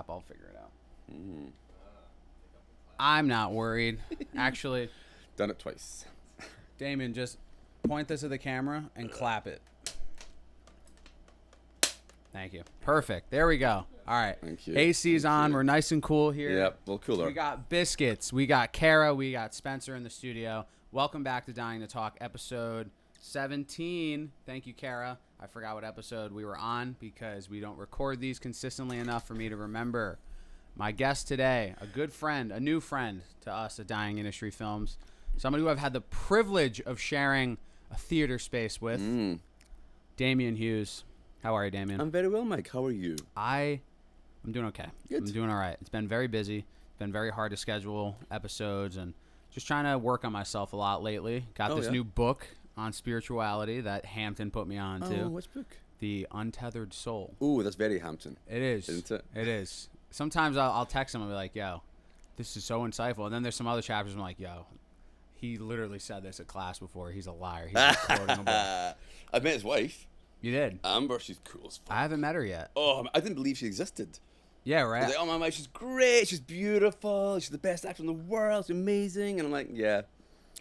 I'll figure it out. I'm not worried. Actually, Done it twice. Damien, just point this at the camera and clap it. Thank you. Perfect. There we go. All right. Thank you. AC's on. We're nice and cool here. Yep, a little cooler. We got biscuits. We got Kara. We got Spencer in the studio. Welcome back to Dying to Talk, episode 17. Thank you, Kara. I forgot what episode we were on because we don't record these consistently enough for me to remember. My guest today, a good friend, a new friend to us at Dying Industry Films, somebody who I've had the privilege of sharing a theater space with, Damien Hughes. How are you, Damien? I'm very well, Mike. How are you? I'm doing okay. Good. I'm doing all right. It's been very busy. It's been very hard to schedule episodes and just trying to work on myself a lot lately. Got this new book on spirituality that Hampton put me on to. Oh, which book? The Untethered Soul. Ooh, that's very Hampton. It is. Isn't it? It is. Sometimes I'll text him and be like, yo, this is so insightful. And then there's some other chapters I'm like, yo, he literally said this at class before. He's a liar. He's just quoting a book. I met his wife. You did? Amber, she's cool as fuck. I haven't met her yet. Oh, I didn't believe she existed. Yeah, I right? was like, oh, my she's great. She's beautiful. She's the best actor in the world. She's amazing. And I'm like, yeah.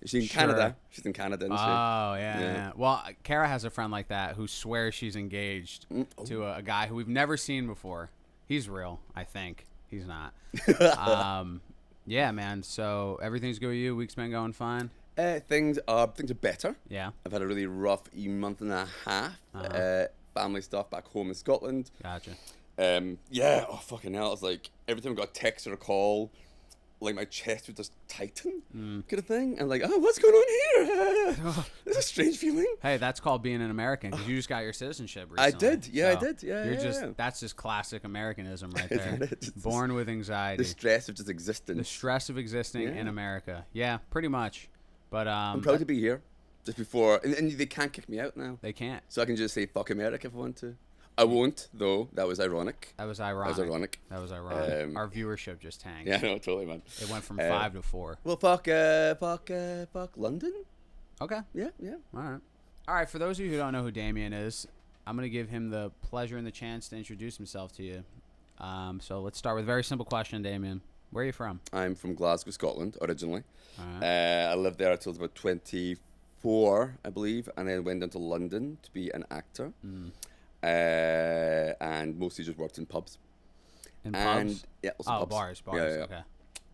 She's in Canada. She's in Canada, isn't she? Oh, yeah. Well, Kara has a friend like that who swears she's engaged to a guy who we've never seen before. He's real, I think. He's not. Yeah, man. So everything's good with you? Week's been going fine? Things are better. Yeah. I've had a really rough month and a half. Family stuff back home in Scotland. Gotcha. Yeah. Oh, fucking hell. It's like every time I got a text or a call, like my chest would just tighten, kind of thing. And like, oh, what's going on here? It's a strange feeling. Hey, that's called being an American because you just got your citizenship recently. I did. Yeah, So I did. Yeah, yeah. That's just classic Americanism right there. It's Born with anxiety. the stress of just existence. The stress of existing in America. Yeah, pretty much. But I'm proud to be here. Just before, and they can't kick me out now. They can't. So I can just say fuck America if I want to. I won't, though. That was ironic. That was ironic. That was ironic. Our viewership just tanked. Yeah, no, totally, man. It went from 5 to 4. Well, fuck London. Okay. Yeah. All right. For those of you who don't know who Damien is, I'm going to give him the pleasure and the chance to introduce himself to you. So let's start with a very simple question, Damien. Where are you from? I'm from Glasgow, Scotland, originally. All right. I lived there until about 24, I believe, and then went down to London to be an actor. And mostly just worked in pubs. In pubs? Yeah, also Oh, pubs. bars. Yeah. Okay.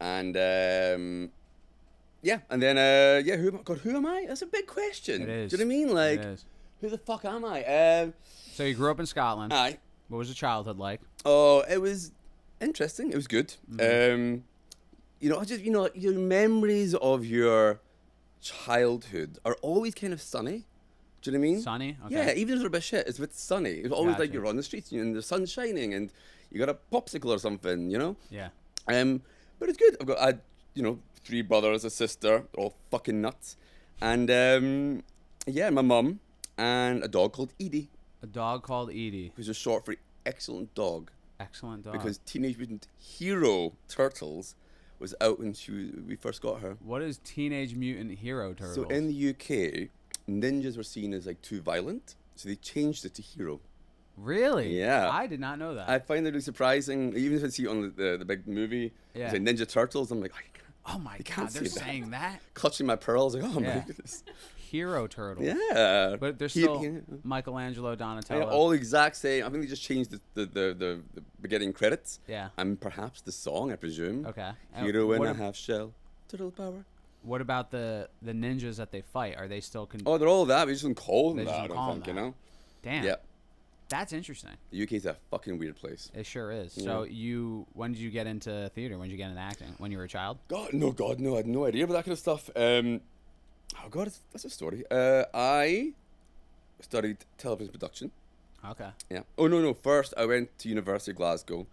And and then who am I? That's a big question. It is. Do you know what I mean? Like, It is. who the fuck am I? So you grew up in Scotland. Aye. What was your childhood like? Oh, it was interesting. It was good. Your memories of your childhood are always kind of sunny. Do you know what I mean? Sunny? Okay. Yeah, even if they're a bit shit, it's a bit sunny. It's always like Gotcha. you're on the streets and the sun's shining and you got a popsicle or something, you know? Yeah. But it's good. I had 3 brothers, a sister, they're all fucking nuts. And my mum and a dog called Edie, A dog called Edie. who's just short for excellent dog. Excellent dog. Because Teenage Mutant Hero Turtles was out when we first got her. What is Teenage Mutant Hero Turtles? So in the UK, ninjas were seen as like too violent, so they changed it to hero. Really? Yeah. I did not know that. I find it really surprising, even if I see it on the big movie, Yeah. it's like Ninja Turtles, I'm like, oh my can't God, they're say that. saying that? clutching my pearls, like, oh Yeah. my goodness. Hero Turtles. Yeah. But they're He- still he- Michelangelo, yeah, Donatello. all the exact same. I think they just changed the beginning credits. Yeah. And perhaps the song, I presume. Okay. Hero in what, a half shell. Turtle power. what about the ninjas that they fight? Are they still... Oh, they're all that. We just don't call them They that, just I don't call don't think, them you know? Damn. Yeah. That's interesting. The UK's a fucking weird place. It sure is. So when did you get into theater? When did you get into acting? When you were a child? God, no, I had no idea about that kind of stuff. Oh God, that's a story. I studied television production. Okay. Yeah. Oh no. First, I went to University of Glasgow,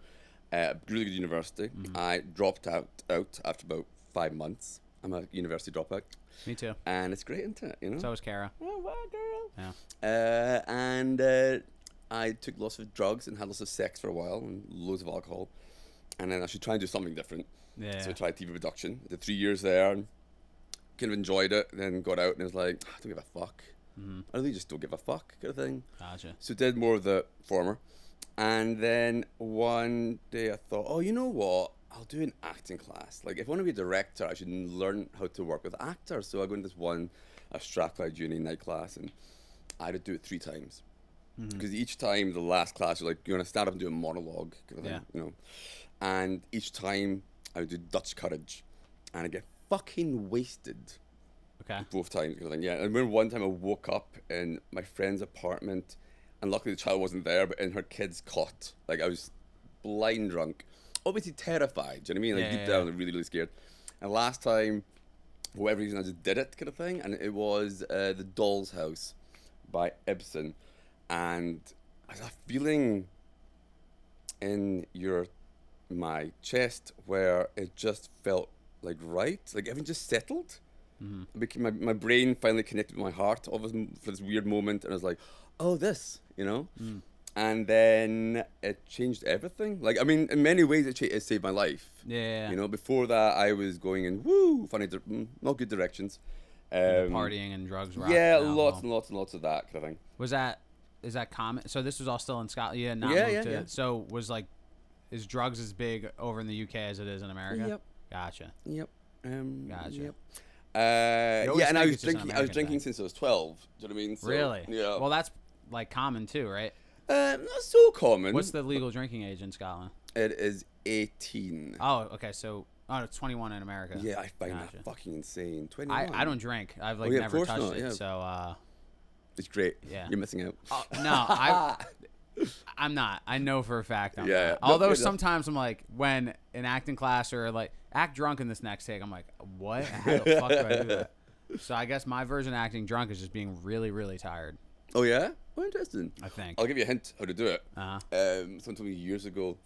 really good university. I dropped out after about 5 months. I'm a university dropout, Me too. and it's great, isn't it? You know. So was Kara. Oh, wow, girl. Yeah. And I took lots of drugs and had lots of sex for a while and loads of alcohol, and then I should try and do something different. Yeah. So I tried TV production. Did 3 years there and kind of enjoyed it. Then got out and it was like, I don't give a fuck. I really just don't give a fuck kind of thing. Gotcha. So did more of the former. And then one day I thought, oh, you know what? I'll do an acting class. Like, if I want to be a director, I should learn how to work with actors. So I go into this one, a Strathclyde Uni night class, and I had to do it 3 times. Because each time, the last class, you're like, you're going to stand up and do a monologue, kind of thing, you know. And each time, I would do Dutch courage. And I get fucking wasted. Okay. Both times, kind of thing. Yeah. I remember one time I woke up in my friend's apartment, and luckily the child wasn't there, but in her kid's cot. Like, I was blind drunk. Obviously terrified, do you know what I mean? Like, deep down, really, really scared. And last time, for whatever reason, I just did it, kind of thing. And it was The Doll's House by Ibsen. And I had a feeling in my chest where it just felt like right. Like, everything just settled. My brain finally connected with my heart all of a sudden for this weird moment, and I was like, oh, this, you know? And then it changed everything. Like, I mean, in many ways, it saved my life. Yeah. You know, before that, I was going in, not good directions. Partying and drugs. Yeah, lots and lots and lots of that kind of thing. Is that common? So this was all still in Scotland? Yeah, Yeah. So is drugs as big over in the UK as it is in America? Yep. Gotcha. Yep. Gotcha. Yep. always And think I was it's just an drinking. I was American drinking thing. since I was 12. Do you know what I mean? So, Really? Yeah. Well, that's like common too, right? Not so common. What's the legal drinking age in Scotland? It is 18. Oh, okay. So, it's 21 in America. Yeah, I find Gotcha. that fucking insane. 21. I don't drink. I've yeah, of never course touched not, it. yeah. So It's great. Yeah. You're missing out. no, I'm not. I know for a fact I'm Yeah. not. No, Although fair enough. sometimes I'm like, when in acting class or like act drunk in this next take, I'm like, what? How the fuck do I do that? So I guess my version of acting drunk is just being really, really tired. Oh yeah? Oh, interesting. I think. I'll give you a hint how to do it. Uh-huh. Someone told me years ago.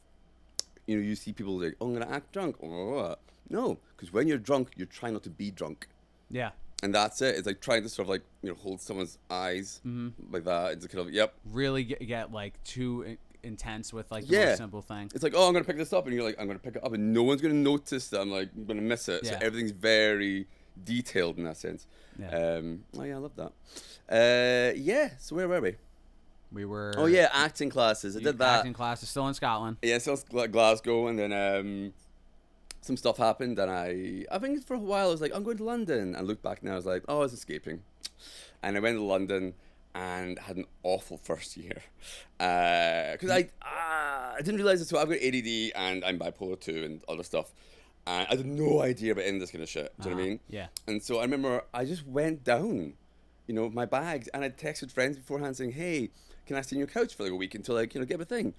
You know, you see people like, oh, I'm gonna act drunk. Oh, no, because when you're drunk, you're trying not to be drunk. Yeah. And that's it. It's like trying to sort of like, you know, hold someone's eyes like that. It's kind of, yep. Really get like too intense with like the Yeah. most simple thing. It's like, oh, I'm going to pick this up. And you're like, I'm going to pick it up. And no one's going to notice that I'm like, I'm going to miss it. So Yeah. everything's very detailed in that sense. Yeah. Oh, yeah, I love that. Yeah. So where were we? We were. Oh, yeah, acting classes. I did that. Acting class is still in Scotland. Yeah, so it's Glasgow. And then some stuff happened. And I think for a while I was like, I'm going to London. And I look back now, I was like, oh, I was escaping. And I went to London and had an awful first year. Because I didn't realize it. So I've got ADD and I'm bipolar 2 and other stuff. And I had no idea about any of this kind of shit. Do you know what I mean? Yeah. And so I remember I just went down, you know, my bags, and I texted friends beforehand saying, hey, can I stay on your couch for like a week until I, you know, get my thing?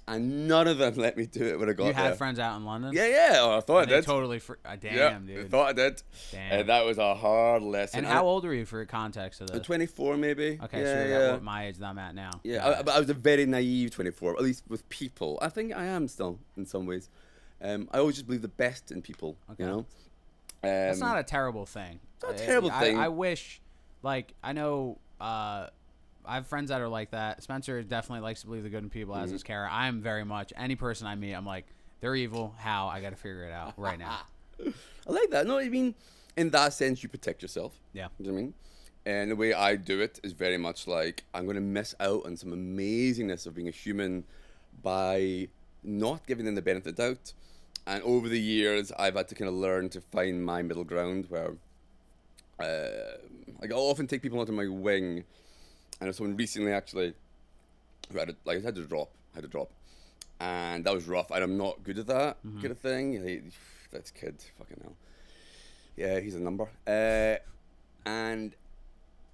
And none of them let me do it when I got You there. had friends out in London? Yeah. Oh, I thought And I they did. totally. Damn, Yeah, dude. I thought I did. Damn. And that was a hard lesson. And how old were you for context of this? 24 maybe. Okay, yeah, so you're yeah. at what my age that I'm at now. Yeah, Got it. but I was a very naive 24, at least with people. I think I am still in some ways. I always just believe the best in people, Okay. you know? That's not a terrible thing. It's not a terrible thing. I wish, like, I know I have friends that are like that. Spencer definitely likes to believe the good in people, as is Kara. I am very much. Any person I meet, I'm like, they're evil. How? I got to figure it out right now. I like that. No, I mean, in that sense, you protect yourself. Yeah. You know what I mean? And the way I do it is very much like, I'm going to miss out on some amazingness of being a human by not giving them the benefit of the doubt. And over the years, I've had to kind of learn to find my middle ground where, like, I'll often take people under my wing. And there's someone recently, actually, who had to drop, and that was rough. And I'm not good at that kind of thing. That kid, fucking hell. Yeah, he's a number. And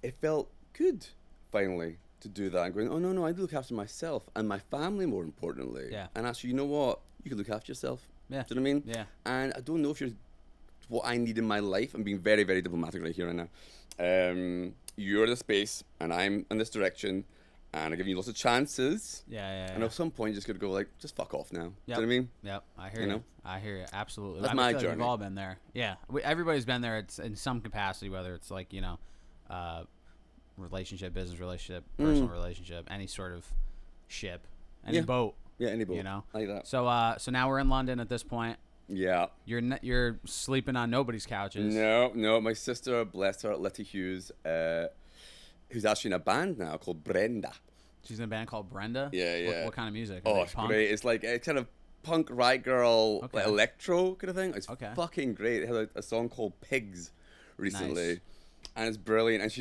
it felt good, finally, to do that. And going, oh, no, I look after myself and my family, more importantly. Yeah. And actually, you know what? You can look after yourself. Yeah. Do you know what I mean? Yeah. And I don't know if you're what I need in my life. I'm being very, very diplomatic right here right now. You're in the space, and I'm in this direction, and I'm giving you lots of chances. Yeah. And at some point, you just got to go, like, just fuck off now. Yep. Do you know what I mean? Yep, I hear You you. know? I hear you. Absolutely. That's I my feel like journey. we've all been there. Yeah, everybody's been there. It's in some capacity, whether it's like, you know, relationship, business relationship, personal relationship, any sort of ship, any boat. Yeah, any boat. You know, like that. So now we're in London at this point. Yeah. You're sleeping on nobody's couches. No. My sister, bless her, Letty Hughes, who's actually in a band now called Brenda. She's in a band called Brenda? Yeah. What kind of music? Oh, it's great. It's like it's kind of punk riot girl, Okay. like electro kind of thing. It's Okay. fucking great. They had a song called Pigs recently. Nice. And it's brilliant. And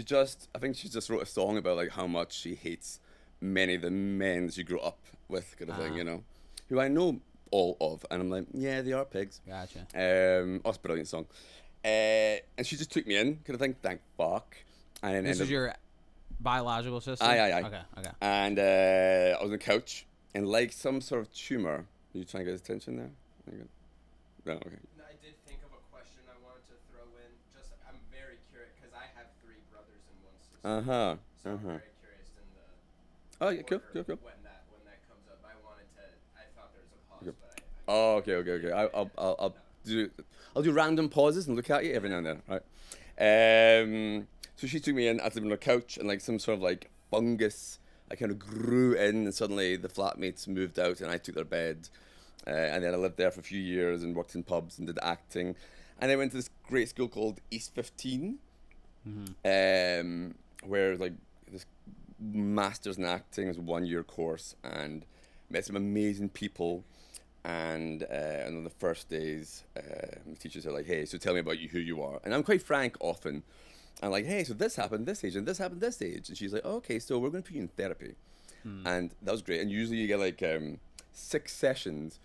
I think she just wrote a song about like how much she hates many of the men she grew up with, kind of thing, you know, who I know all of. And I'm like, yeah, they are pigs. Gotcha. Oh, it's a brilliant song. And she just took me in, kind of thing. Thank fuck. And then This is your biological sister? Aye. Okay. And I was on the couch, and like some sort of tumor. Are you trying to get his attention there? No, okay. No, I did think of a question I wanted to throw in. Just, I'm very curious because I have 3 brothers and 1 sister. So I'm very curious in the. Oh yeah, cool. When that comes up, I thought there was a pause, but Oh, okay. I'll do random pauses and look at you every now and then, right? So she took me in. I was living on a couch, and like some sort of like fungus, I kind of grew in, and suddenly the flatmates moved out, and I took their bed, and then I lived there for a few years and worked in pubs and did acting, and I went to this great school called East 15, where like this masters in acting is a 1-year course, and met some amazing people. And on the first days, the teachers are like, hey, so tell me about who you are. And I'm quite frank often. I'm like, hey, so this happened this age, and this happened this age. And she's like, oh, okay, so we're going to put you in therapy. And that was great. And usually you get like 6 sessions.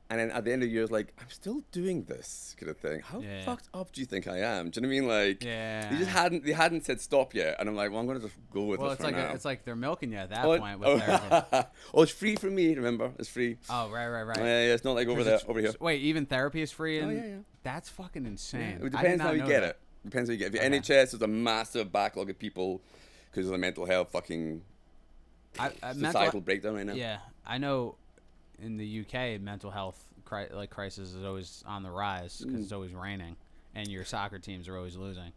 And then at the end of the year, it's like, I'm still doing this kind of thing. How fucked up do you think I am? Do you know what I mean? Like, they hadn't said stop yet. And I'm like, well, I'm going to just go with it for now. It's like they're milking you at that point with therapy. Oh, it's free for me, remember? It's free. Oh, right. Yeah, it's not like over here. Wait, even therapy is free? Oh, yeah. That's fucking insane. Yeah, it depends how you get it. Depends how you get it. If you're NHS, there's a massive backlog of people because of the mental health fucking societal breakdown right now. Yeah, I know in the UK, mental health crisis is always on the rise because it's always raining and your soccer teams are always losing.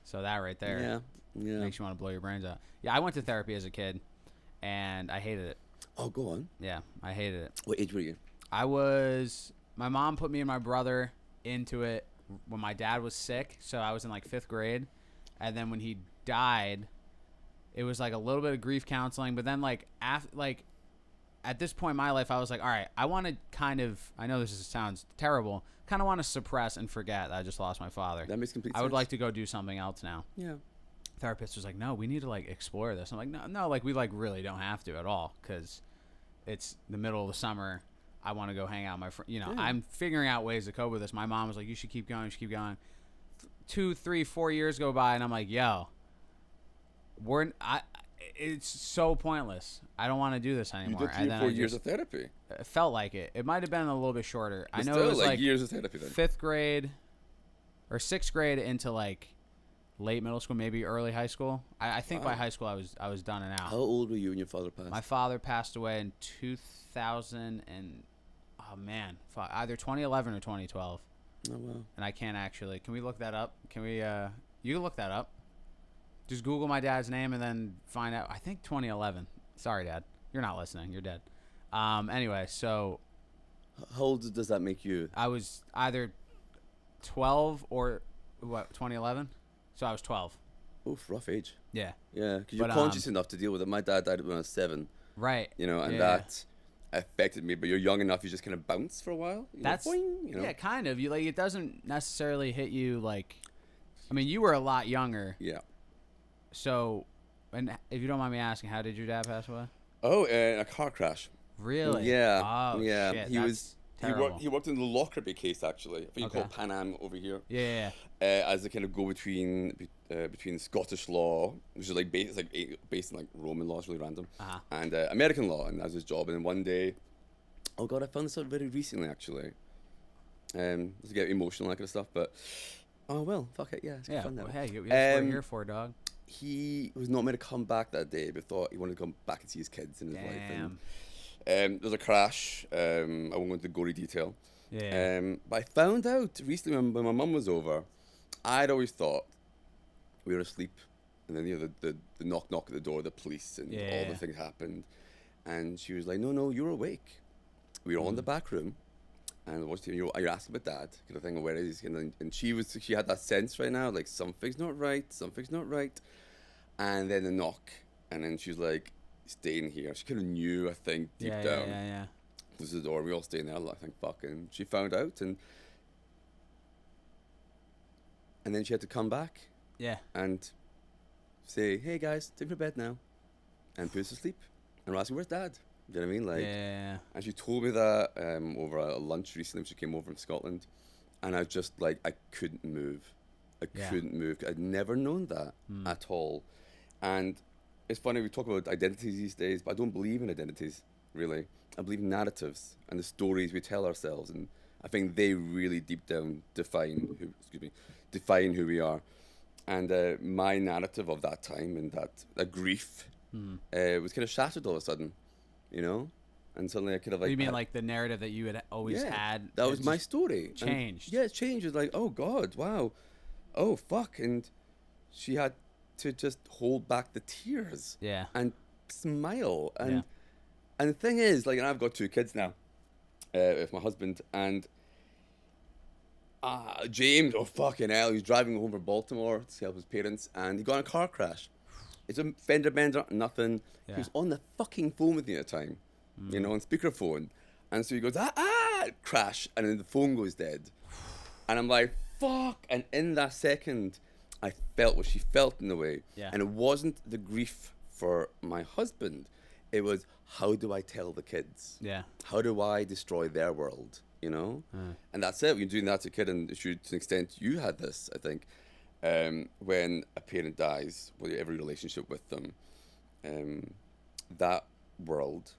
So that right there makes you want to blow your brains out. Yeah, I went to therapy as a kid and I hated it. Oh, go on. Yeah, I hated it. What age were you? My mom put me and my brother into it when my dad was sick, so I was in like 5th grade. And then when he died, it was like a little bit of grief counseling, but then like at this point in my life, I was like, all right, I want to I know sounds terrible, kind of want to suppress and forget that I just lost my father. That makes complete sense. I would like to go do something else now. Yeah. Therapist was like, no, we need to like explore this. I'm like, no, like we like really don't have to at all because it's the middle of the summer. I want to go hang out with my friend. I'm figuring out ways to cope with this. My mom was like, you should keep going. 2, 3, 4 years go by, and I'm like, yo, it's so pointless. I don't want to do this anymore. You did 3 or 4 years of therapy. It felt like it. It might have been a little bit shorter. But I know still, it was like years of therapy then. 5th grade or 6th grade into like late middle school, maybe early high school. I think by high school I was done and out. How old were you when your father passed? My father passed away in 2000 and either 2011 or 2012. Oh wow. And I can't actually. Can we look that up? Can we? You can look that up. Just Google my dad's name and then find out. I think 2011. Sorry, Dad. You're not listening. You're dead. Anyway, so. How old does that make you? I was either 12 or 2011. So I was 12. Oof, rough age. Yeah. Yeah, because you're conscious enough to deal with it. My dad died when I was 7. Right. And that affected me. But you're young enough, you just kind of bounce for a while. That's boing, yeah, kind of. You like it doesn't necessarily hit you like. I mean, you were a lot younger. Yeah. So, and if you don't mind me asking, how did your dad pass away? Oh, a car crash. Really? Yeah. Oh, yeah. shit. He worked in the Lockerbie case actually. I think you call it Pan Am over here. Yeah. As a kind of go between Scottish law, which is like based in like Roman law, it's really random, and American law, and that's his job. And then one day, oh god, I found this out very recently actually. Just get emotional and that kind of stuff, but oh well, fuck it, yeah, it's fun now. Well, hey, that's what we're here for, dog. He was not meant to come back that day, but thought he wanted to come back and see his kids and his wife. And, there was a crash. I won't go into gory detail. Yeah. But I found out recently when my mum was over, I'd always thought we were asleep, and then the knock at the door, the police and all the things happened, and she was like, no, you're awake. We were all in the back room, and you're asking about Dad, kind of thing, where is he? And she had that sense right now, like something's not right, and then the knock, and then she was like, staying here. She kind of knew, I think, deep down. Yeah. This is the door. We all stay in there. I think, fucking. She found out, and then she had to come back. Yeah. And say, hey guys, take me to bed now, and put us to sleep. And we're asking, where's Dad? Do you know what I mean? Like, Yeah. And she told me that over a lunch recently when she came over from Scotland, and I was just like, I couldn't move. I couldn't move. I'd never known that at all. And it's funny, we talk about identities these days, but I don't believe in identities, really. I believe in narratives and the stories we tell ourselves, and I think they really deep down define who we are. And my narrative of that time and that grief was kind of shattered all of a sudden, you know? And suddenly I kind of like... You mean like the narrative that you had always had? That was my story. Changed. It's changed. It was like, oh God, wow. Oh, fuck. And she had to just hold back the tears. Yeah. And smile. And the thing is, like, and I've got 2 kids now with my husband, and James, oh fucking hell, he's driving home from Baltimore to help his parents, and he got in a car crash. It's a fender bender, nothing. Yeah. He was on the fucking phone with me at the time, you know, on speakerphone. And so he goes, crash, and then the phone goes dead. And I'm like, fuck. And in that second, I felt what she felt in a way. Yeah. And it wasn't the grief for my husband. It was, how do I tell the kids? Yeah. How do I destroy their world? You know? And that's it. You're doing that to a kid, and to an extent, you had this, I think. When a parent dies, well, every relationship with them, that world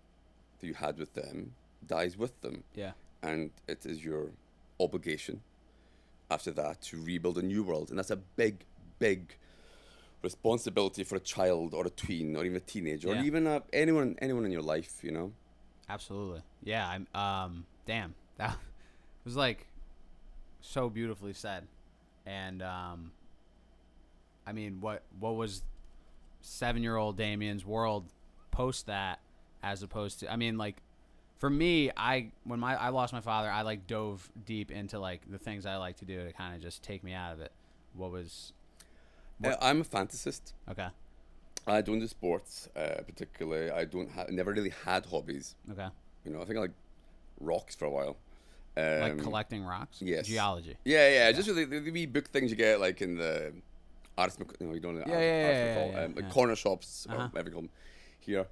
that you had with them dies with them. Yeah. And it is your obligation after that to rebuild a new world. And that's a big, big responsibility for a child or a tween or even a teenager or even anyone in your life, you know? Absolutely. Yeah. Damn. That was like so beautifully said. And I mean, what was 7-year-old Damien's world post that, as opposed to, I mean, like, for me, when I lost my father, I like dove deep into like the things I like to do to kind of just take me out of it. I'm a fantasist. Okay. I don't do sports particularly. Never really had hobbies. Okay. You know, I think I like rocks for a while. Like collecting rocks? Yes. Geology. Yeah. Just really the wee book things you get like in the arts, you don't know, like corner shops or whatever you call them here.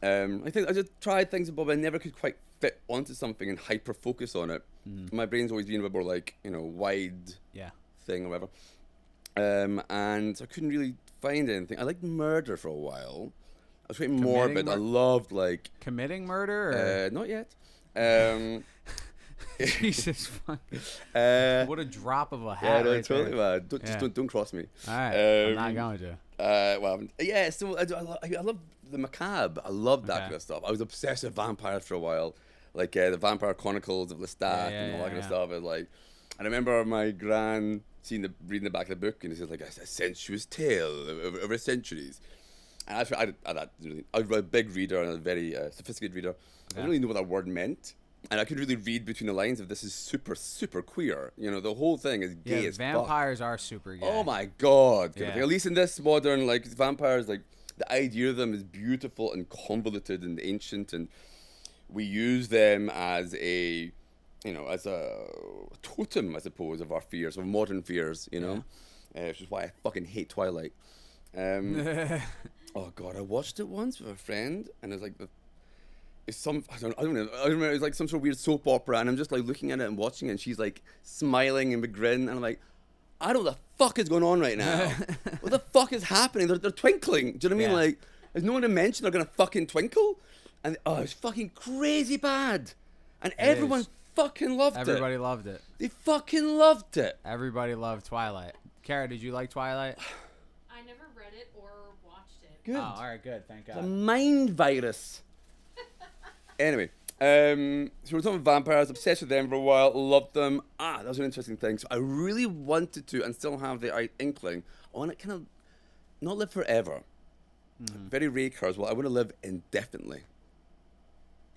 I think I just tried things, but I never could quite fit onto something and hyper focus on it. My brain's always been a bit more like, you know, wide thing or whatever. And I couldn't really find anything. I liked murder for a while. I was quite morbid. I loved like committing murder. Not yet. Jesus fuck. What a drop of a hat. Yeah, no, right totally, there. man. Don't cross me. All right, I'm not going to. Well, yeah. So I love the macabre. I love that kind of stuff. I was obsessed with vampires for a while, like the Vampire Chronicles of Lestat and all that kind of stuff. And like, I remember my gran reading the back of the book, and it says like a sensuous tale over centuries. And I was a big reader and a very sophisticated reader. I didn't really know what that word meant. And I could really read between the lines of this is super, super queer. You know, the whole thing is gay as fuck. Vampires are super gay. Oh my God. At least in this modern, like, vampires, like, the idea of them is beautiful and convoluted and ancient. And we use them as a totem, I suppose, of our fears, of modern fears, you know? Which is why I fucking hate Twilight. Oh God, I watched it once with a friend, and it's like I don't know. It's like some sort of weird soap opera, and I'm just like looking at it and watching it, and she's like smiling and grin, and I'm like, I don't know what the fuck is going on right now. What the fuck is happening? They're twinkling. Do you know what I mean? Like, there's no one to mention they're gonna fucking twinkle, and it's fucking crazy bad, and everyone fucking loved it. Everybody loved it. They fucking loved it. Everybody loved Twilight. Kara, did you like Twilight? I never read it or watched it. Good. Oh, all right, good. Thank God. It's a mind virus. Anyway, so we're talking about vampires, obsessed with them for a while, loved them. That was an interesting thing. So I really wanted to, and still have the inkling, I want to kind of not live forever. Very Ray Kurzweil. Well, I want to live indefinitely.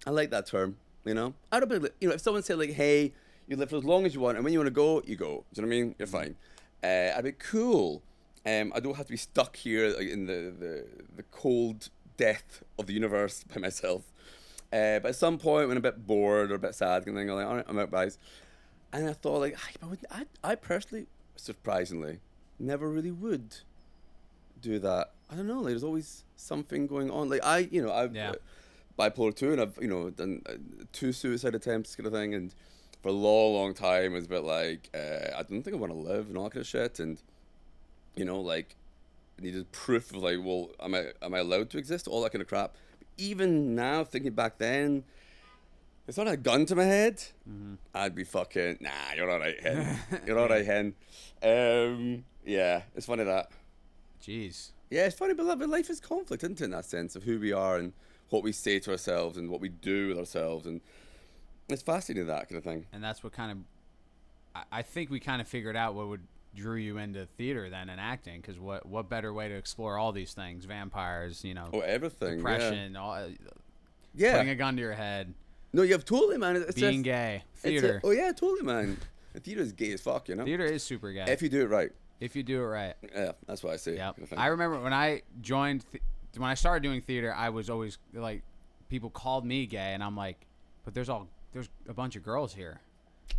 I like that term, you know? I don't believe, you know, if someone said like, hey, you live for as long as you want, and when you want to go, you go. Do you know what I mean? You're fine. I'd be cool. I don't have to be stuck here in the cold death of the universe by myself. But at some point, when I'm a bit bored or a bit sad, kind of thing, I'm like, all right, I'm out, guys. And I thought, like, I personally, surprisingly, never really would do that. I don't know. Like, there's always something going on. Like, I've bipolar 2, and I've, done 2 suicide attempts, kind of thing. And for a long, long time, it was a bit like, I don't think I want to live and all that kind of shit. And, like, I needed proof of, like, well, am I allowed to exist? All that kind of crap. Even now, thinking back then, if someone had a gun to my head, I'd be fucking, nah, you're all right, hen. You're all right, hen. Yeah, it's funny that. Jeez. Yeah, it's funny, but life is conflict, isn't it, in that sense of who we are and what we say to ourselves and what we do with ourselves. And it's fascinating, that kind of thing. And that's what kind of, I think we kind of figured out what drew you into theater then and acting, because what better way to explore all these things, vampires, everything, depression, yeah, putting a gun to your head. No, you have totally, man. It's being just, gay, theater. Yeah, totally, man. Theater is gay as fuck, Theater is super gay if you do it right. If you do it right. Yeah, that's what I say. Yeah, kind of thing. I remember when I joined, when I started doing theater, I was always like, people called me gay, and I'm like, but there's a bunch of girls here.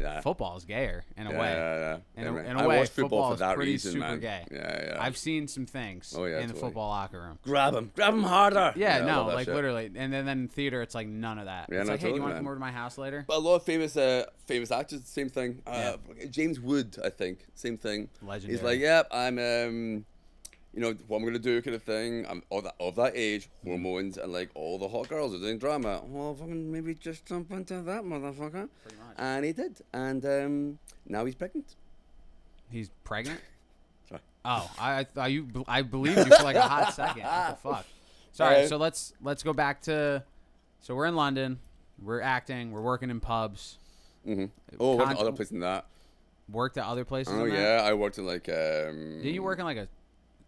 Yeah. Football is gayer in a way. Yeah. In a I way, watch football for is that pretty reason, super man. gay. Yeah. I've seen some things in the totally. football locker room. Grab him harder. Yeah, I no, love that like shit. literally. And then in theater, it's like none of that. Yeah, It's no, like, hey, do you totally, want to man. come over to my house later? But a lot of famous actors, same thing. Yeah. James Wood, I think, same thing. Legendary. He's like, yep, I'm what I'm gonna do, kind of thing. I'm of that age, hormones, and like all the hot girls are doing drama. Well, fucking maybe just jump into that motherfucker. Pretty much. And he did, and now he's pregnant. He's pregnant? Sorry. Oh, I believed you for like a hot second. What the fuck? Sorry. So let's go back to. So we're in London. We're acting. We're working in pubs. Mm-hmm. Oh, worked at other places than that. Worked at other places. Oh than yeah, that? I worked in like. Did you work in like a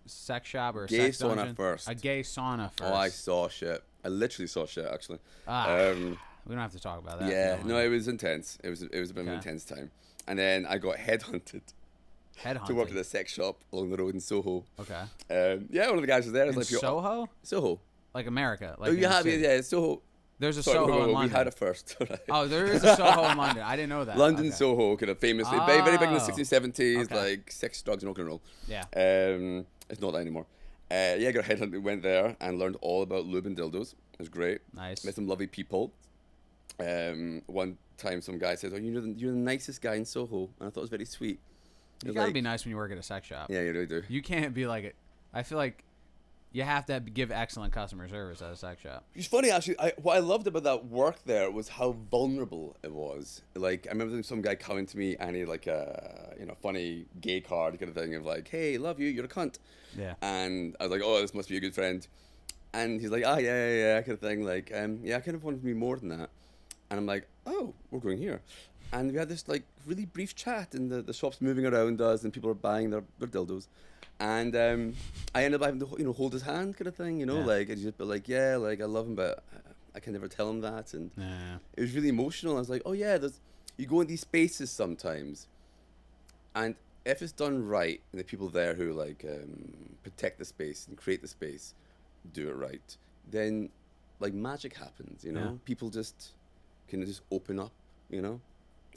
sex shop or a gay sex sauna dungeon? first? A gay sauna first. Oh, I saw shit. I literally saw shit, actually. We don't have to talk about that. Yeah, no, it was intense. It was a bit of an intense time. And then I got headhunted to work at a sex shop along the road in Soho. Okay. Yeah, one of the guys was there. In like, Soho? Soho. Like America. Like Oh, you have it, yeah, Soho. There's a Sorry, Soho in we London. had it first. Oh, there is a Soho in London. I didn't know that. London Okay. Soho, kind of famously, very big in the 60s, 70s, Okay. like sex, drugs, and rock and roll. Yeah. It's not that anymore. Yeah, got headhunted, went there and learned all about lube and dildos. It was great. Nice. Met some lovely people. One time some guy said, "Oh, you're the nicest guy in Soho," and I thought it was very sweet. You gotta be nice when you work at a sex shop. Yeah, you really do. You can't be like it. I feel like you have to give excellent customer service at a sex shop. It's funny, actually. What I loved about that work there was how vulnerable it was. Like, I remember some guy coming to me and he had like a funny gay card kind of thing of like, "Hey, love you, you're a cunt." Yeah. And I was like, "Oh, this must be a good friend." And he's like, yeah, kind of thing. Like, yeah, I kind of wanted to be more than that. And I'm like, "Oh, we're going here." And we had this like really brief chat, and the shop's moving around us, and people are buying their dildos. And I ended up having to hold his hand, kind of thing, Yeah. like, and just be like, yeah, like I love him, but I can never tell him that. And Yeah. it was really emotional. I was like, oh yeah, you go in these spaces sometimes, and if it's done right, and the people there who like protect the space and create the space do it right, then like magic happens. Yeah. People just can just open up. And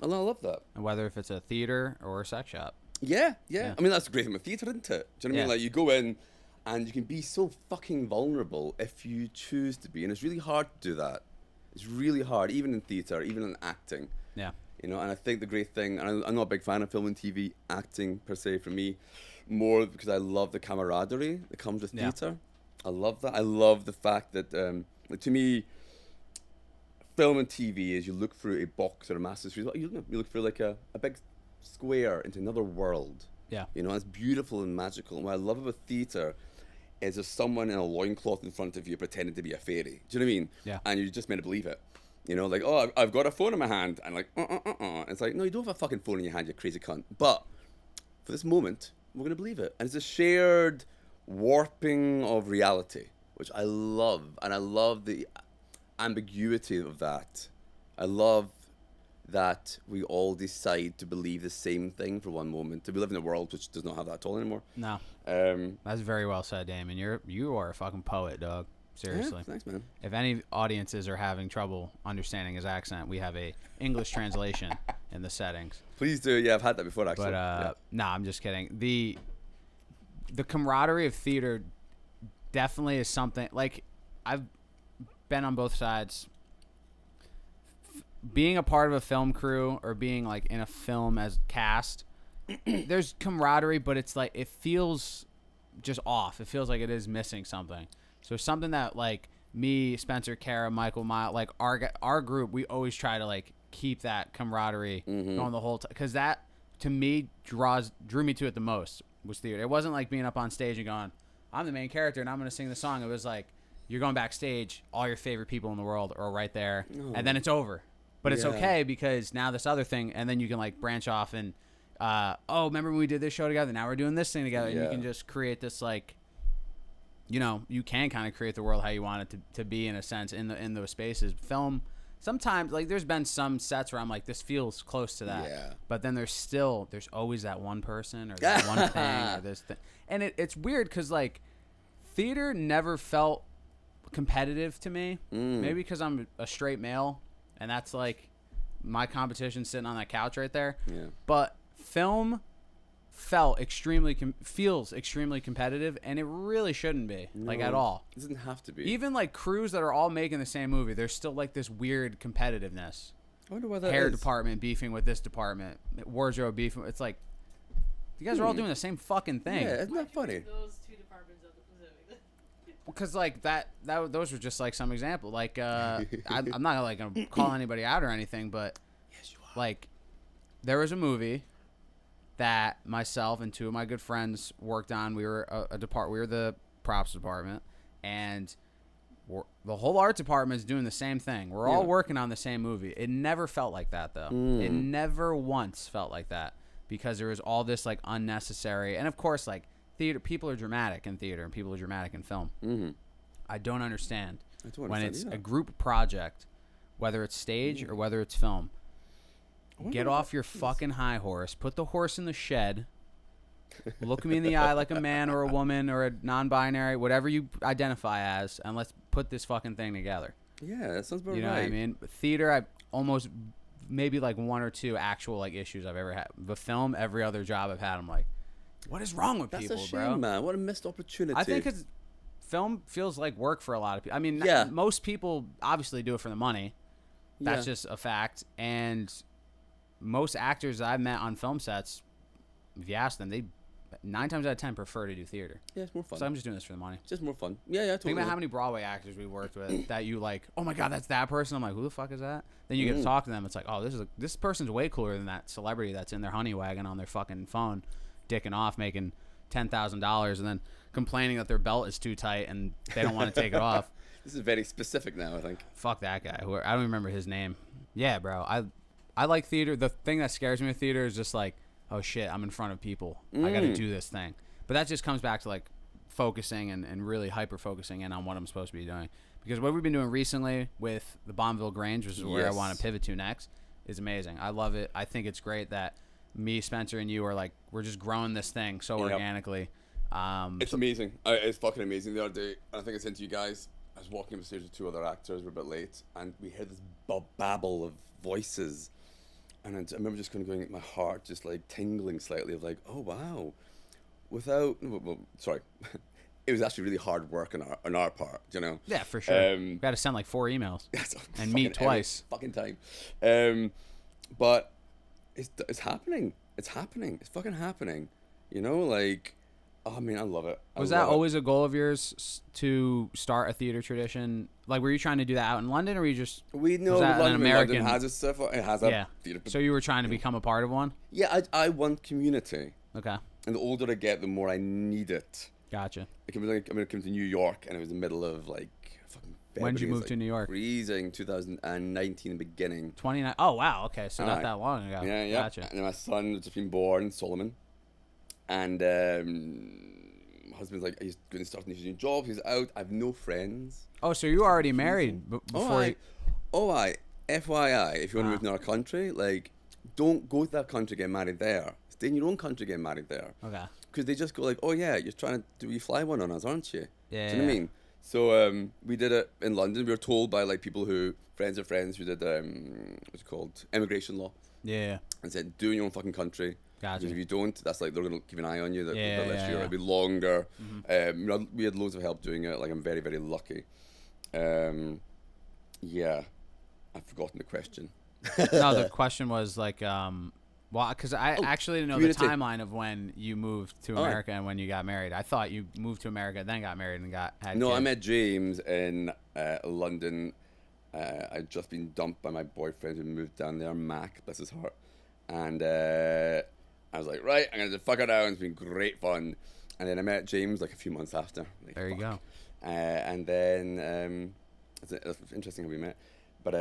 I love that. And whether if it's a theater or a sex shop. Yeah. Yeah. I mean, that's the great thing with theatre, isn't it? Do you know what I mean? Yeah. Like, you go in and you can be so fucking vulnerable if you choose to be. And it's really hard to do that. It's really hard, even in theatre, even in acting. Yeah. And I think the great thing, and I'm not a big fan of film and TV acting per se for me, more because I love the camaraderie that comes with Yeah. theatre. I love that. I love the fact that, like, to me, film and TV is you look through a box or a massive screen. You look through like a big square into another world. Yeah. It's beautiful and magical. And what I love about theatre is there's someone in a loincloth in front of you pretending to be a fairy. Do you know what I mean? Yeah. And you're just meant to believe it. Like, oh, I've got a phone in my hand. And like, It's like, no, you don't have a fucking phone in your hand, you crazy cunt. But for this moment, we're going to believe it. And it's a shared warping of reality, which I love. And I love the ambiguity of that. I love that we all decide to believe the same thing for one moment. We live in a world which does not have that at all anymore. No. That's very well said, Damon. You are a fucking poet, dog. Seriously. Yeah, thanks, man. If any audiences are having trouble understanding his accent, we have a English translation in the settings. Please do. Yeah, I've had that before, actually. But nah, I'm just kidding. The camaraderie of theater definitely is something. Like, I've been on both sides. Being a part of a film crew or being like in a film as cast, there's camaraderie, but it's like it feels just off. It feels like it is missing something. So something that like me, Spencer, Kara, Michael, Miles, like our group, we always try to like keep that camaraderie going the whole time, because that to me drew me to it the most was theater. It wasn't like being up on stage and going, I'm the main character and I'm gonna sing the song. It was like you're going backstage, all your favorite people in the world are right there, and then it's over. But it's okay because now this other thing, and then you can like branch off and remember when we did this show together? Now we're doing this thing together, and you can just create this like, you can kind of create the world how you want it to be in a sense in those spaces. Film sometimes like there's been some sets where I'm like this feels close to that, but then there's always that one person or that one thing or this thing, and it's weird because like theater never felt competitive to me. Maybe because I'm a straight male. And that's like my competition sitting on that couch right there. Yeah. But film feels extremely competitive, and it really shouldn't be like at all. It doesn't have to be. Even like crews that are all making the same movie, there's still like this weird competitiveness. I wonder why that Hair is. department beefing with this department, wardrobe beefing. It's like you guys are all doing the same fucking thing. Yeah, isn't that funny? Those two departments of the Pacific. Because like those were just like some example. Like I'm not like gonna call anybody out or anything, but Yes, you are. like there was a movie that myself and two of my good friends worked on. We were we were the props department, and the whole art department is doing the same thing. We're all working on the same movie. It never felt like that though. It never once felt like that because there was all this like unnecessary, and of course like. Theater people are dramatic in theater and people are dramatic in film. I don't understand when it's a group project, whether it's stage or whether it's film. Get off your fucking high horse, put the horse in the shed, look me in the eye like a man or a woman or a non-binary, whatever you identify as, and let's put this fucking thing together. Yeah, that sounds about right. You know what I mean? Theater, I almost maybe like one or two actual like issues I've ever had. The film, every other job I've had, I'm like, what is wrong with people, That's a shame, bro? man. What a missed opportunity. I think because film feels like work for a lot of people. I mean, most people obviously do it for the money. That's just a fact. And most actors I've met on film sets, if you ask them, they 9 times out of 10 prefer to do theater. Yeah, it's more fun. So I'm just doing this for the money. It's just more fun. Yeah, totally. Think about how many Broadway actors we worked with that you like, oh my God, that's that person. I'm like, who the fuck is that? Then you get to talk to them. It's like, oh, this person's way cooler than that celebrity that's in their honey wagon on their fucking phone, dicking off, making $10,000 and then complaining that their belt is too tight and they don't want to take it off. This is very specific now, I think. Fuck that guy. I don't even remember his name. Yeah, bro. I like theater. The thing that scares me with theater is just like, oh shit, I'm in front of people. I got to do this thing. But that just comes back to like focusing and really hyper focusing in on what I'm supposed to be doing. Because what we've been doing recently with the Bonneville Grange, which is where I want to pivot to next, is amazing. I love it. I think it's great that me, Spencer, and you are like, we're just growing this thing so organically. It's amazing. It's fucking amazing. The other day, and I think I sent to you guys, I was walking upstairs with 2 other actors. We're a bit late, and we heard this babble of voices. And I remember just kind of going, my heart just like tingling slightly of like, oh wow. Sorry. It was actually really hard work on our part, you know? Yeah, for sure. We got to send like 4 emails and meet twice. Fucking time. But it's happening. It's happening. It's fucking happening. You know, like, oh, I mean, I love it. Was that always a goal of yours to start a theater tradition? Like, were you trying to do that out in London, or were you just... We know London has its stuff. It has a theater. So you were trying to become a part of one? Yeah, I want community. Okay. And the older I get, the more I need it. Gotcha. I came to New York, and it was the middle of, like, fucking February. When did you move to New York? Freezing, 2019 beginning. 29. Oh, wow. Okay, so not that long ago. Yeah. Gotcha. And my son had just been born, Solomon. And my husband's like, he's going to start a new job. He's out. I have no friends. Oh, so you were already married before... FYI, if you want to move to another country, like, don't go to that country, get married there. Stay in your own country, get married there. Okay. Because they just go like, oh yeah, you're trying to do you fly one on us, aren't you? Yeah. Do you know what I mean? So we did it in London. We were told by like people friends of friends who did what's it called, immigration law, Yeah. and said do it in your own fucking country. Gotcha. Because if you don't, that's like they're gonna keep an eye on you. That Yeah, less yeah, year yeah. it'll be longer. We had loads of help doing it. Like I'm very very lucky. Yeah, I've forgotten the question. No, the question was like, well, because I actually didn't know community. the timeline of when you moved to America and when you got married. I thought you moved to America, then got married and had No, kids. I met James in London. I'd just been dumped by my boyfriend who moved down there, Mac, bless his heart. And I was like, right, I'm going to fuck it out. It's been great fun. And then I met James like a few months after. Like, There you fuck. go. And then, it's interesting how we met. But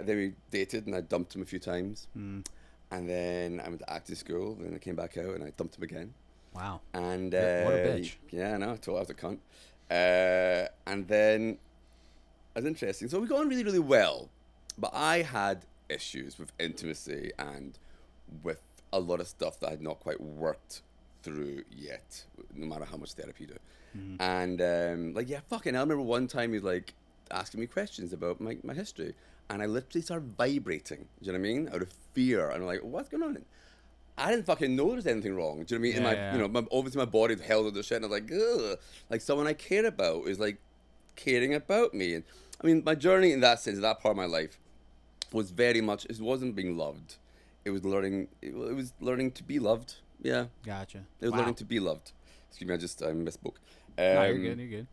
then we dated and I dumped him a few times. Mm. And then I went to acting school. Then I came back out and I dumped him again. Wow. And What a bitch. Yeah, I know. I told I was a cunt. And then it was interesting. So we got on really, really well. But I had issues with intimacy and with a lot of stuff that had not quite worked through yet, no matter how much therapy you do. Mm-hmm. And like, yeah, fucking hell. I remember one time he was like asking me questions about my history. And I literally started vibrating. Do you know what I mean? Out of fear. And I'm like, what's going on? I didn't fucking know there was anything wrong. Do you know what I mean? Yeah, You know, obviously my body held all the shit, and I was like, ugh. Like someone I care about is like caring about me. And I mean, my journey in that sense, that part of my life, was very much. It wasn't being loved. It was learning. It was learning to be loved. Yeah, Gotcha. it was Wow. learning to be loved. Excuse me, I misspoke. No, you're good. You're good.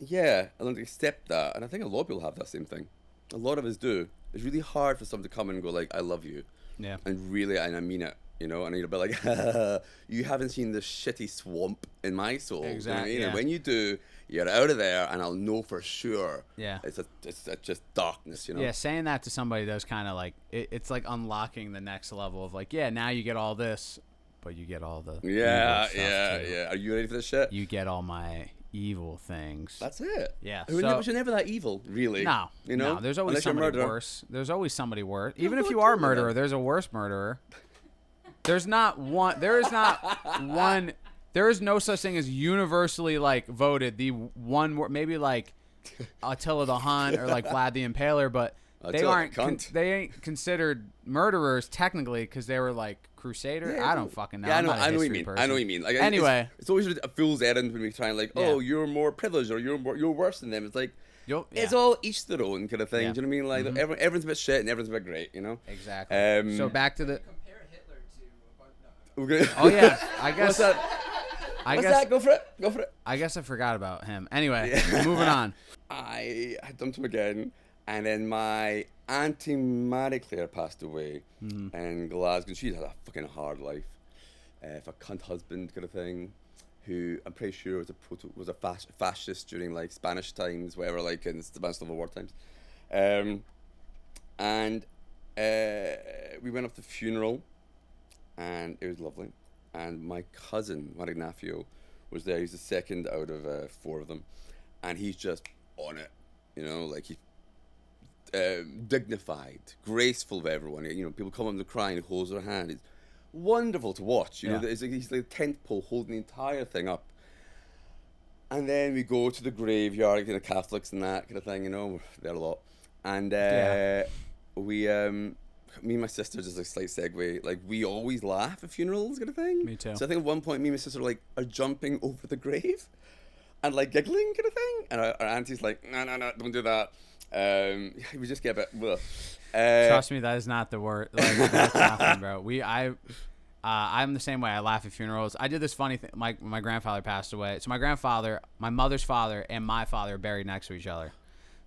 Yeah, I learned to accept that, and I think a lot of people have that same thing. A lot of us do. It's really hard for someone to come in and go like, "I love you," Yeah. and really, and I mean it. You know, and you'll be like, you haven't seen the shitty swamp in my soul. Exactly, You know what I mean? yeah. And when you do, you're out of there, and I'll know for sure. Yeah. It's just darkness, you know. Yeah, saying that to somebody does kind of like it's like unlocking the next level of like, yeah, now you get all this, but you get all the Yeah, evil stuff yeah, too. yeah. Are you ready for this shit? You get all my evil things. That's it. Yeah, We're so- never that evil, really. No, you know. no. There's always Unless you're a somebody murderer. worse. There's always somebody worse. Even no, if you are a totally, murderer, man. there's a worse murderer. There's not one. There is not one. There is no such thing as universally like voted the one. Maybe like Attila the Hun or like Vlad the Impaler, but they Attila the aren't. cunt. They ain't considered murderers technically because they were like crusader. Yeah, I don't fucking know. Yeah, I'm not a I know what you history mean. person. I know what you mean. Like, Anyway. it's always a fool's errand when we try and like, Yeah. oh, you're more privileged or you're worse than them. It's like, it's yeah. all each their own kind of thing. Yeah. Do you know what I mean? Like, everyone's a bit shit and everyone's a bit great. You know. Exactly. So back to the. Compare Hitler to a bunch. No. We're gonna- Oh yeah, I guess. What's that? I What's guess. that? Go for it. Go for it. I guess I forgot about him. Anyway, Yeah. moving on. I had dumped him again, and then my auntie Marie Claire passed away in Glasgow. She had a fucking hard life, for a cunt husband kind of thing, who I'm pretty sure was a fascist during like Spanish times, whatever, like in the Spanish Civil War times, and we went up to the funeral, and it was lovely, and my cousin Juan Ignacio was there. He's the second out of 4 of them, and he's just on it, you know, like he dignified, graceful with everyone. You know, people come up to cry and he holds their hand. It's wonderful to watch. You know, Yeah. he's like a tent pole holding the entire thing up. And then we go to the graveyard, you know, Catholics and that kind of thing. You know, we're there a lot, and we, me and my sister, just a slight segue. Like we always laugh at funerals, kind of thing. Me too. So I think at one point, me and my sister like are jumping over the grave, and like giggling, kind of thing. And our auntie's like, no, don't do that. We just get a bit. Trust me, that is not the word. Like, that's nothing, bro. I'm the same way. I laugh at funerals. I did this funny thing. My grandfather passed away. So my grandfather, my mother's father, and my father are buried next to each other.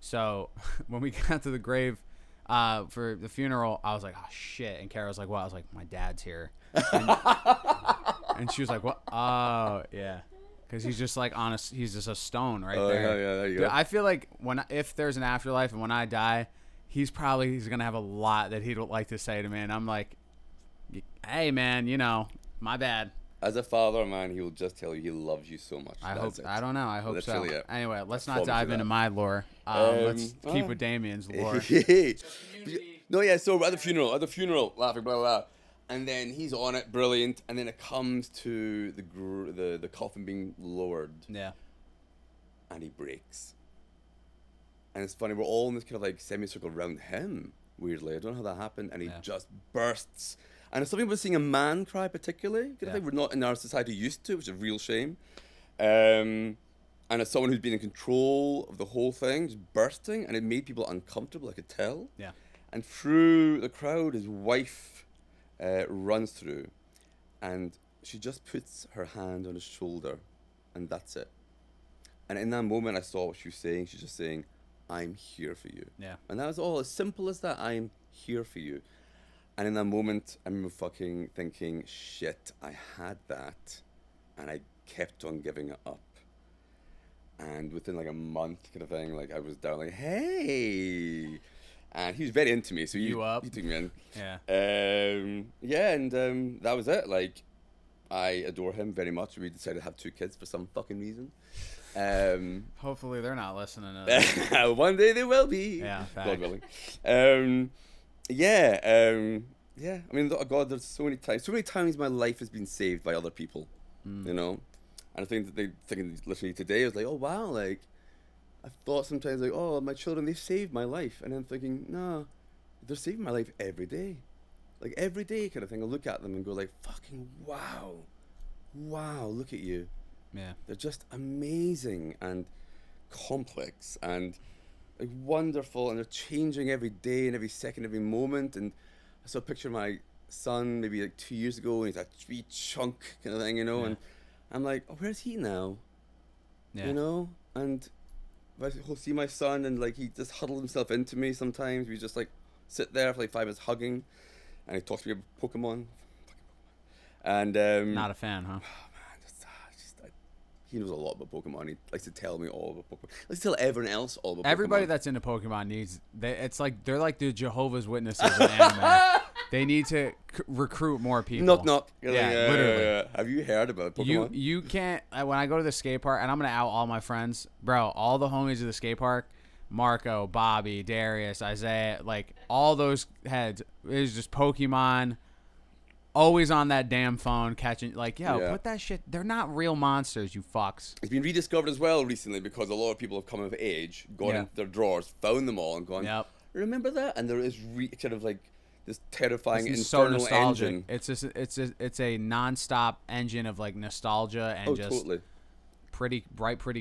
So when we got to the grave for the funeral, I was like, oh shit. And Kara was like, what? I was like, my dad's here. And she was like, what? Oh yeah. Because he's just like he's just a stone right there. Yeah, there you Dude, go. I feel like if there's an afterlife and when I die, he's gonna have a lot that he'd like to say to me, and I'm like, hey man, you know, my bad. As a father, man, he will just tell you he loves you so much. I That's hope. it. I don't know. I hope Literally so. it. Anyway, let's I not promise dive you into that. my lore. Let's keep well. with Damien's lore. No, yeah. So at the funeral, laughing, blah blah blah, and then he's on it, brilliant, and then it comes to the coffin being lowered, Yeah. and he breaks. And it's funny, we're all in this kind of like semicircle around him, weirdly. I don't know how that happened. And he just bursts. And it's something about seeing a man cry particularly. I think we're not in our society used to, which is a real shame. And as someone who's been in control of the whole thing, just bursting, and it made people uncomfortable, I could tell. Yeah. And through the crowd, his wife runs through, and she just puts her hand on his shoulder, and that's it. And in that moment, I saw what she was saying. She's just saying, I'm here for you. Yeah. And that was all, as simple as that, I'm here for you. And in that moment, I remember fucking thinking, shit, I had that, and I kept on giving it up. And within like a month kind of thing, like I was down like, hey. And he was very into me, so he took me in. Yeah. And that was it. Like, I adore him very much. We decided to have 2 kids for some fucking reason. Hopefully they're not listening to this. One day they will be. Yeah, God willing. Yeah. I mean, God, there's so many times my life has been saved by other people. You know, and I think that they thinking literally today I was like, oh wow, like I thought sometimes like, oh, my children, they've saved my life, and I'm thinking, no, they're saving my life every day, like every day kind of thing. I look at them and go like, fucking wow, look at you. Yeah. They're just amazing and complex and like wonderful, and they're changing every day and every second, every moment. And I saw a picture of my son maybe like 2 years ago, and he's a wee chunk kind of thing, you know, and I'm like, oh, where's he now? You know, and I'll see my son, and like he just huddles himself into me sometimes. We just like sit there for like 5 minutes hugging, and he talks to me about Pokemon. And not a fan, huh? He knows a lot about Pokemon. He likes to tell me all about Pokemon. He likes to tell everyone else all about Everybody Pokemon. that's into Pokemon needs. It's like they're like the Jehovah's Witnesses in anime. They need to recruit more people. Knock knock. Yeah, literally. Have you heard about Pokemon? You can't. When I go to the skate park, and I'm gonna out all my friends, bro. All the homies of the skate park, Marco, Bobby, Darius, Isaiah, like all those heads. It was just Pokemon. Always on that damn phone catching, like, put that shit. They're not real monsters, you fucks. It's been rediscovered as well recently because a lot of people have come of age, gone into their drawers, found them all, and gone, remember that? And there is kind of like this terrifying internal engine. It's a non-stop engine of like nostalgia and pretty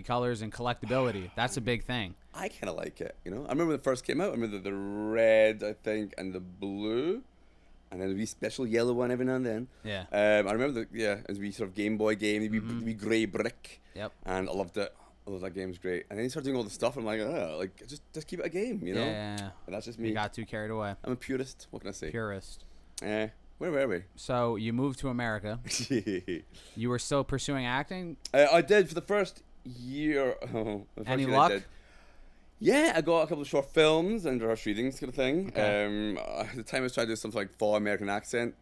colors and collectability. That's a big thing. I kind of like it, you know. I remember when it first came out. I remember the red, I think, and the blue. And then a wee special yellow one every now and then. Yeah. I remember it was a wee sort of Game Boy game, the wee grey brick. Yep. And I loved it. I thought that game was great. And then he started doing all the stuff, and I'm like, just keep it a game, you know? Yeah. And that's just me. You got too carried away. I'm a purist. What can I say? Purist. Where were we? So you moved to America. You were still pursuing acting? I did for the first year. Any luck? Yeah, I got a couple of short films and rehearsed readings kind of thing. Okay. At the time I was trying to do something like full American accent,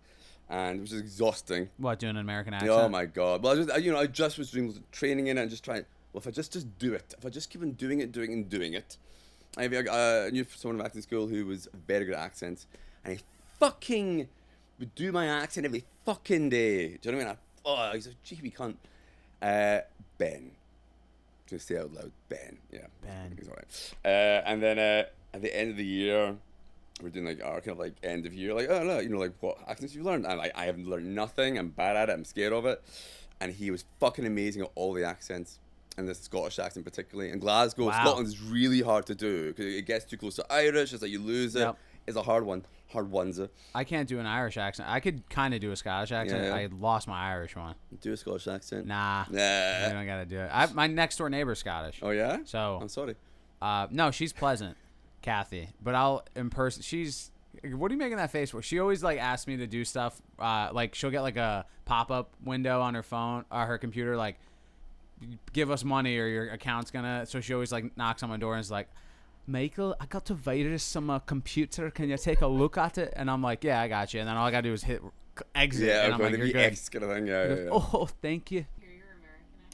and it was just exhausting. What, doing an American accent? Oh my God. Well, I just was doing training in it and just trying, well, if I just do it, if I just keep on doing it. I knew someone in acting school who was very good at accents, and he fucking would do my accent every fucking day. Do you know what I mean? He's a cheeky cunt. Ben. Just say out loud, Ben. Yeah. Ben. He's all right. And then at the end of the year, we're doing like our kind of like end of year, like, oh no, you know, like what accents you learned? And like, I haven't learned nothing. I'm bad at it. I'm scared of it. And he was fucking amazing at all the accents, and the Scottish accent particularly. And Glasgow, Scotland is really hard to do because it gets too close to Irish. It's like you lose it. Yep. It's a hard one. I can't do an Irish accent. I could kind of do a Scottish accent. Yeah. I lost my Irish one. Do a Scottish accent? Nah. I don't gotta do it. My next door neighbor's Scottish. Oh yeah? So I'm sorry. No, she's pleasant, Kathy. But I'll in person. She's. What are you making that face for? She always like asks me to do stuff. Like she'll get like a pop-up window on her phone or her computer, like give us money or your account's gonna. So she always like knocks on my door and is like, Michael, I got a virus on my computer. Can you take a look at it? And I'm like, yeah, I got you. And then all I gotta do is hit exit. Yeah, and I'm like, you're good. X kind of thing. Yeah. Oh, thank you.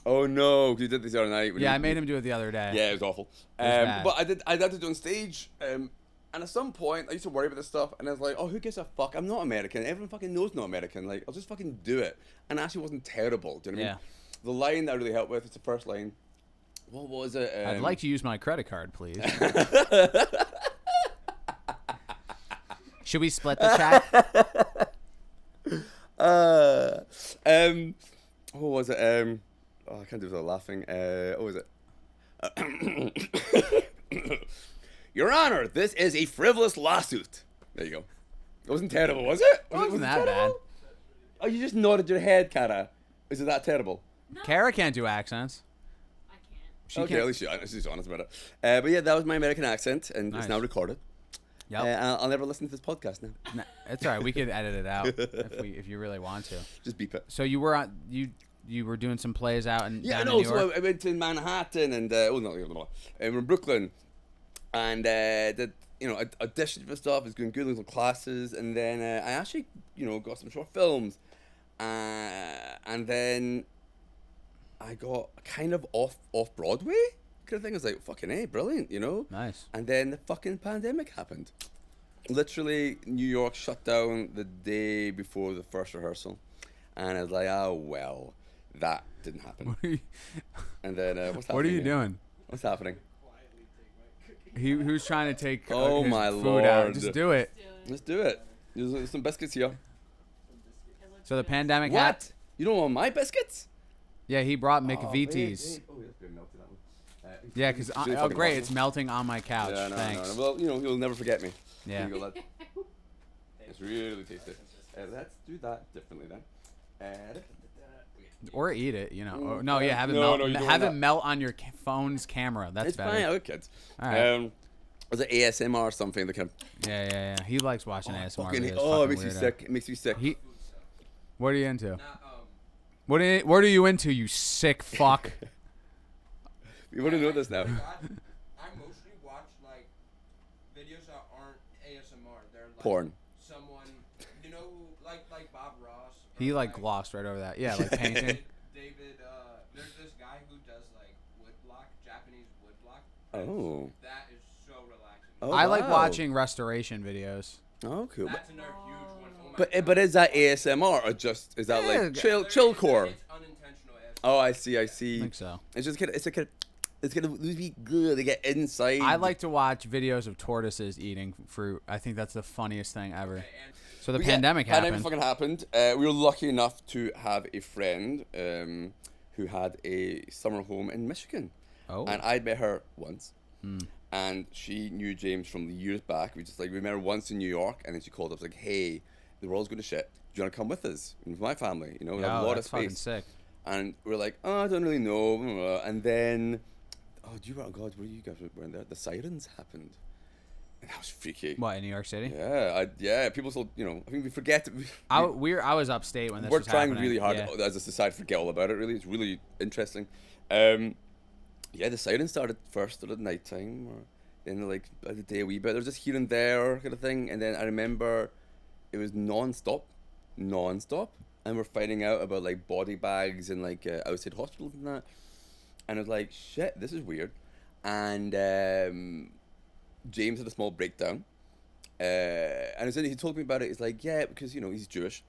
Oh no, because you did this the other night. Yeah, I made him do it the other day. Yeah, it was awful. But I had to do it on stage. And at some point, I used to worry about this stuff, and I was like, oh, who gives a fuck? I'm not American. Everyone fucking knows I'm not American. Like, I'll just fucking do it. And it actually wasn't terrible. Do you know what I mean? The line that I really helped with, it's the first line. What was it? I'd like to use my credit card, please. Should we split the check? What was it? I can't do it without laughing. What was it? Your Honor, this is a frivolous lawsuit. There you go. It wasn't terrible, was it? Wasn't it that terrible? Oh, you just nodded your head, Cara. Is it that terrible? No, Kara can't do accents. I can't. She Okay, can't. at least she's honest about it. But yeah, that was my American accent, and Nice. it's now recorded. Yep. I'll never listen to this podcast now. Nah, it's all right. We could edit it out if you really want to. Just beep it. So you were on you were doing some plays out in Yeah, down no. in New York. So I went to Manhattan and we're in Brooklyn, and did auditioned for stuff. Was doing good little classes, and then I actually got some short films, and then I got kind of off Broadway kind of thing. I was like, fucking hey, brilliant, Nice. And then the fucking pandemic happened. Literally, New York shut down the day before the first rehearsal, and I was like, oh well, that didn't happen. And then what's happening? What are you here? doing? What's happening? Who's trying to take Oh his my food out? Lord. Just do it. Let's do it. There's some biscuits here. So the pandemic What? happened. You don't want my biscuits? Yeah, he brought Oh, McVitie's. Oh, that's good. Melted that one. Yeah, because Really oh fucking great, awesome. it's melting on my couch. Yeah, no. Thanks. Well, you'll never forget me. Yeah. Here you go, lad. It's really tasty. Let's do that differently then. Or eat it, Or, Mm, no, yeah, have it no, melt. no, you don't have want it that. melt on your phone's camera. That's It's better. fine. I like kids. All right. Was it ASMR or something? That kind of. Yeah. He likes watching ASMR Fucking, videos. oh, it Fucking makes me weirdo. sick. It makes me sick. What are you into? Not, What are you into, you sick fuck? You want to know this now? I mostly watch like videos that aren't ASMR. They're like Porn. someone, like Bob Ross. or He glossed right over that. Yeah, like painting. David, there's this guy who does like woodblock, Japanese woodblock. Oh. That is so relaxing. Oh, I like wow. watching restoration videos. Oh, cool. That's another huge one. Oh my But God. is that ASMR or just is that Yeah, like chillcore? It's unintentional ASMR. Oh, I see. I think so. It's just it's gonna be good to get inside. I like to watch videos of tortoises eating fruit. I think that's the funniest thing ever. And So the But yeah, pandemic happened. Pandemic fucking happened. We were lucky enough to have a friend who had a summer home in Michigan, Oh. and I'd met her once, and she knew James from the years back. We met her once in New York, and then she called up like, "Hey, the world's going to shit. Do you want to come with us? With my family, we have a Oh, lot of that's fucking space." sick. And we're like, "Oh, I don't really know." And then, oh God, what are you guys wearing there? The sirens happened, and that was freaky. What, in New York City? Yeah, people still, I think we forget. I was upstate when this We're was trying happening. really hard Yeah. as a society to forget all about it. Really, it's really interesting. The sirens started first at nighttime, or then like by the day a wee bit. There was just here and there kind of thing, and then I remember it was non-stop, and we're finding out about like body bags and like outside hospitals and that, and I was like, shit, this is weird, and James had a small breakdown. And he told me about it. He's like, yeah, because he's Jewish,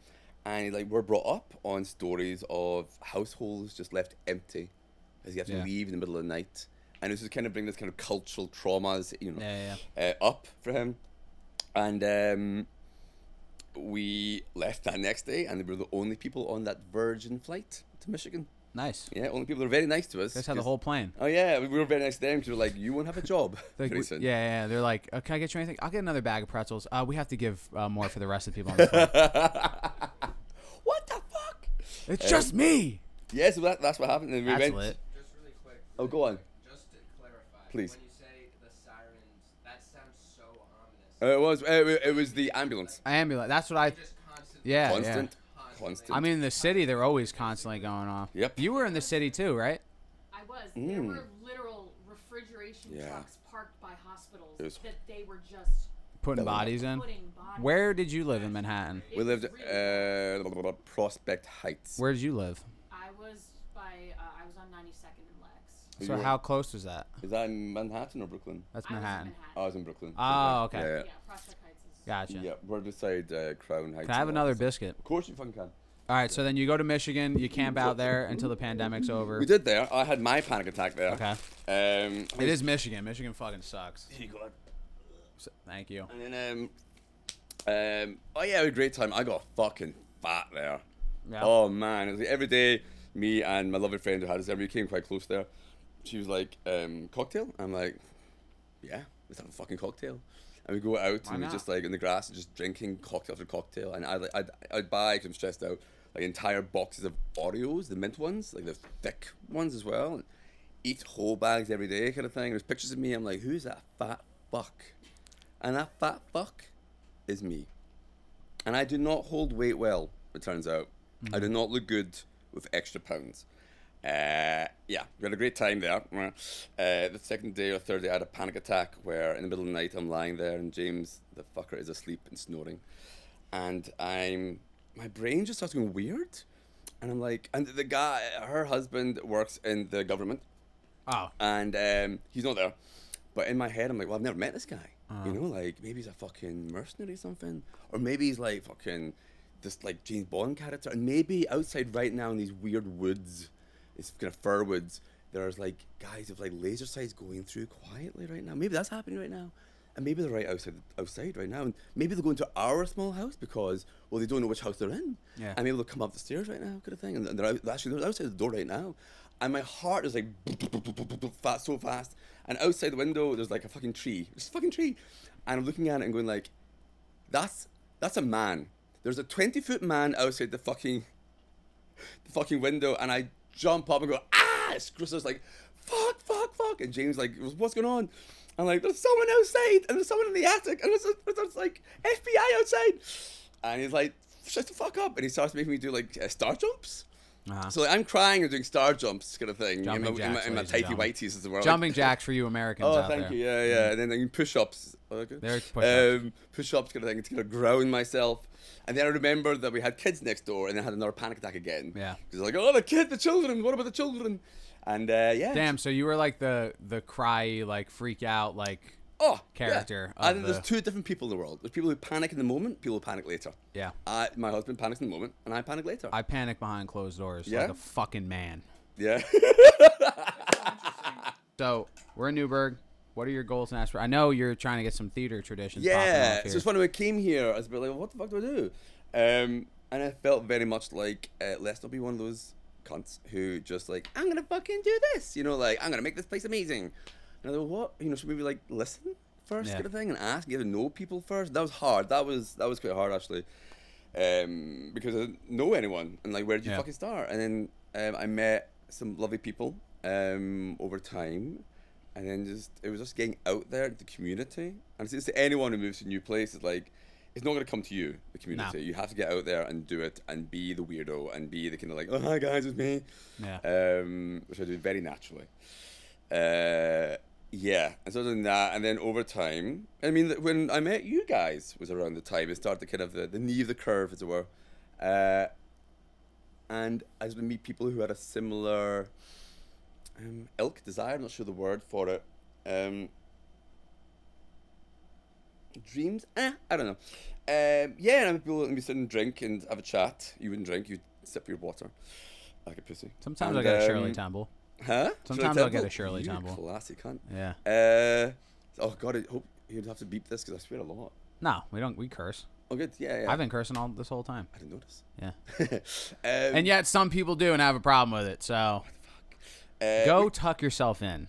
and he's like, we're brought up on stories of households just left empty, as you have to Yeah. leave in the middle of the night, and this is kind of bring this kind of cultural traumas, Yeah. up for him, and we left that next day, and we were the only people on that Virgin flight to Michigan. Nice. Yeah, only people that were very nice to us. You guys had the 'cause- whole plane. Oh yeah, we were very nice to them because we were like, you won't have a job. Like, pretty soon. yeah. They're like, can I get you anything? I'll get another bag of pretzels. We have to give more for the rest of the people on the plane. What the fuck? It's just me. Yeah, so that's what happened. And we That's went. lit. just really quick. Oh, go on. Just to clarify. Please. When you say the sirens, that sounds so ominous. It was the ambulance. Ambulance. That's what I. Just constantly. Yeah. Constant. Yeah. Constant. I mean, in the city, they're always constantly going off. Yep. You were in the city too, right? I was. There were literal refrigeration Yeah. trucks parked by hospitals It was- that they were just Putting That was- bodies in. putting bodies. Where did you live in Manhattan? It we lived was really Prospect Heights. Where did you live? I was I was on 92nd and Lex. So You were- how close was that? Is that in Manhattan or Brooklyn? That's I was in Manhattan. Oh, I was in Brooklyn. Oh, okay. Yeah, Yeah, Prospect Heights is. Gotcha. yeah. We're beside Crown Heights. Can I have and another all that stuff. biscuit? Of course you fucking can. All right, so then you go to Michigan. You camp out there until the pandemic's over. We did there. I had my panic attack there. Okay. It is Michigan. Michigan fucking sucks. Here you go. Thank you. And then, oh yeah, it was a great time. I got fucking fat there. Yeah. Oh man, it was like every day. Me and my lovely friend who had us there, we came quite close there. She was like, cocktail? I'm like, yeah, let's have a fucking cocktail. And we go out and we're just like in the grass, just drinking cocktail after cocktail. And I'd buy, because I'm stressed out, like entire boxes of Oreos, the mint ones, like the thick ones as well. And eat whole bags every day kind of thing. There's pictures of me. I'm like, who's that fat fuck? And that fat fuck is me. And I do not hold weight well, it turns out. Mm-hmm. I do not look good with extra pounds. Yeah, we had a great time there. The second day or third day, I had a panic attack where in the middle of the night I'm lying there and James, the fucker, is asleep and snoring. And my brain just starts going weird. And I'm like, and the guy, her husband works in the government. Oh. And he's not there. But in my head, I'm like, well, I've never met this guy. You know, like maybe he's a fucking mercenary or something. Or maybe he's like fucking this like James Bond character. And maybe outside right now in these weird woods, these kind of fir woods, there's like guys with like laser sights going through quietly right now. Maybe that's happening right now. And maybe they're right outside right now. And maybe they're going to our small house because, well, they don't know which house they're in. Yeah. And maybe they'll come up the stairs right now kind of thing. And they're outside the door right now. And my heart is like so fast. And outside the window, there's like a fucking tree. There's a fucking tree. And I'm looking at it and going like, that's a man. There's a 20-foot man outside the fucking window. And I jump up and go, ah! It's like, fuck. And James like, what's going on? I'm like, there's someone outside. And there's someone in the attic. And there's like FBI outside. And he's like, shut the fuck up. And he starts making me do like star jumps. Uh-huh. So like, I'm crying and doing star jumps kind of thing in my tighty whities as well. Jumping jacks for you Americans out there. Oh, thank you. Yeah. And then push-ups. There's push-ups. Push-ups kind of thing to kind of ground myself. And then I remembered that we had kids next door and then I had another panic attack again. Yeah. Because like, oh, the children. What about the children? And yeah. Damn, so you were like the cry, like freak out, like character. Yeah. And there's two different people in the world. There's people who panic in the moment, people who panic later. Yeah. My husband panics in the moment, and I panic later. I panic behind closed doors like a fucking man. Yeah. So, we're in Newburgh. What are your goals and aspirations? I know you're trying to get some theater traditions. Yeah. So it's funny, when I came here, I was a bit like, what the fuck do I do? And I felt very much like, let's not be one of those cunts who just like, I'm gonna fucking do this, you know, like I'm gonna make this place amazing. And I thought, what, you know, should we maybe like listen first, kind of thing, and ask, get to know people first. That was hard. That was quite hard actually, because I didn't know anyone, and like, where did you fucking start? And then I met some lovely people over time, and then it was just getting out there into the community. And it's to anyone who moves to a new place, it's like, it's not going to come to you, the community. No. You have to get out there and do it and be the weirdo and be the kind of like, oh, hi guys, it's me. Yeah. Which I do very naturally. Yeah. And so doing that, and then over time, I mean, when I met you guys was around the time it started kind of the knee of the curve, as it were. And I was to meet people who had a similar ilk, desire, I'm not sure the word for it. Dreams? I don't know. Yeah, and people let me sit and drink and have a chat. You wouldn't drink, you'd sip your water like a pussy. Sometimes I get a Shirley Temple. Huh? Sometimes I'll get a Shirley Temple. Classy cunt. Yeah. Oh god, I hope you'd have to beep this because I swear a lot. No, we don't. We curse. Oh good, yeah. I've been cursing all this whole time. I didn't notice. Yeah. And yet some people do and have a problem with it. So go tuck yourself in.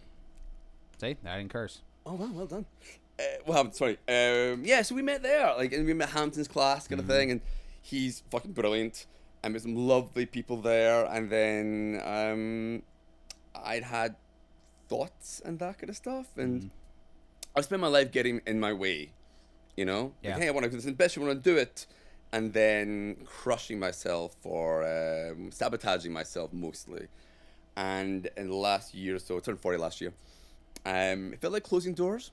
See, I didn't curse. Oh wow, well done. Well, sorry. Yeah, so we met there, like, and we met Hampton's class kind of thing, and he's fucking brilliant. And there's some lovely people there, and then I'd had thoughts and that kind of stuff, and I spent my life getting in my way, you know? Yeah. Like, hey, I want to do this, and best you want to do it, and then crushing myself or sabotaging myself mostly. And in the last year or so, I turned 40 last year, it felt like closing doors,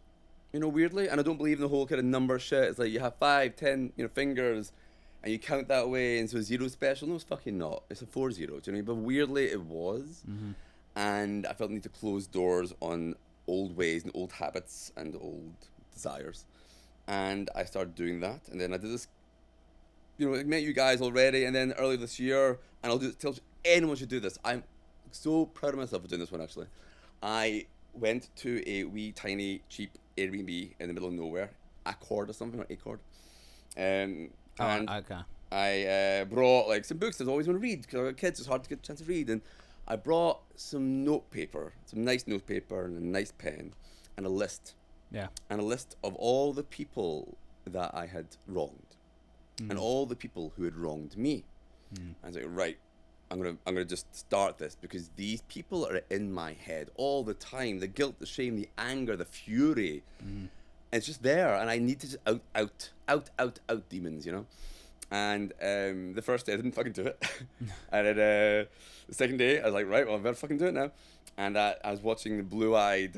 you know, weirdly. And I don't believe in the whole kind of number shit. It's like you have 5, 10, you know, fingers, and you count that way, and so zero special. No, it's fucking not. It's a 4-0. Do you know what I mean? But weirdly, it was. And I felt the need to close doors on old ways and old habits and old desires. And I started doing that. And then I did this I met you guys already, and then earlier this year, and I'll tell anyone should do this. I'm so proud of myself for doing this one, actually. I went to a wee, tiny, cheap Airbnb in the middle of nowhere, Accord or something, or Accord. And okay. I brought like some books that I always want to read because I got kids. It's hard to get a chance to read, and I brought some notepaper, some nice notepaper, and a nice pen, and a list. Yeah. And a list of all the people that I had wronged, and all the people who had wronged me. I was like, right, I'm gonna just start this because these people are in my head all the time. The guilt, the shame, the anger, the fury. And it's just there, and I need to just out demons, And the first day I didn't fucking do it. And then the second day I was like, right, well I better fucking do it now. And I was watching the blue-eyed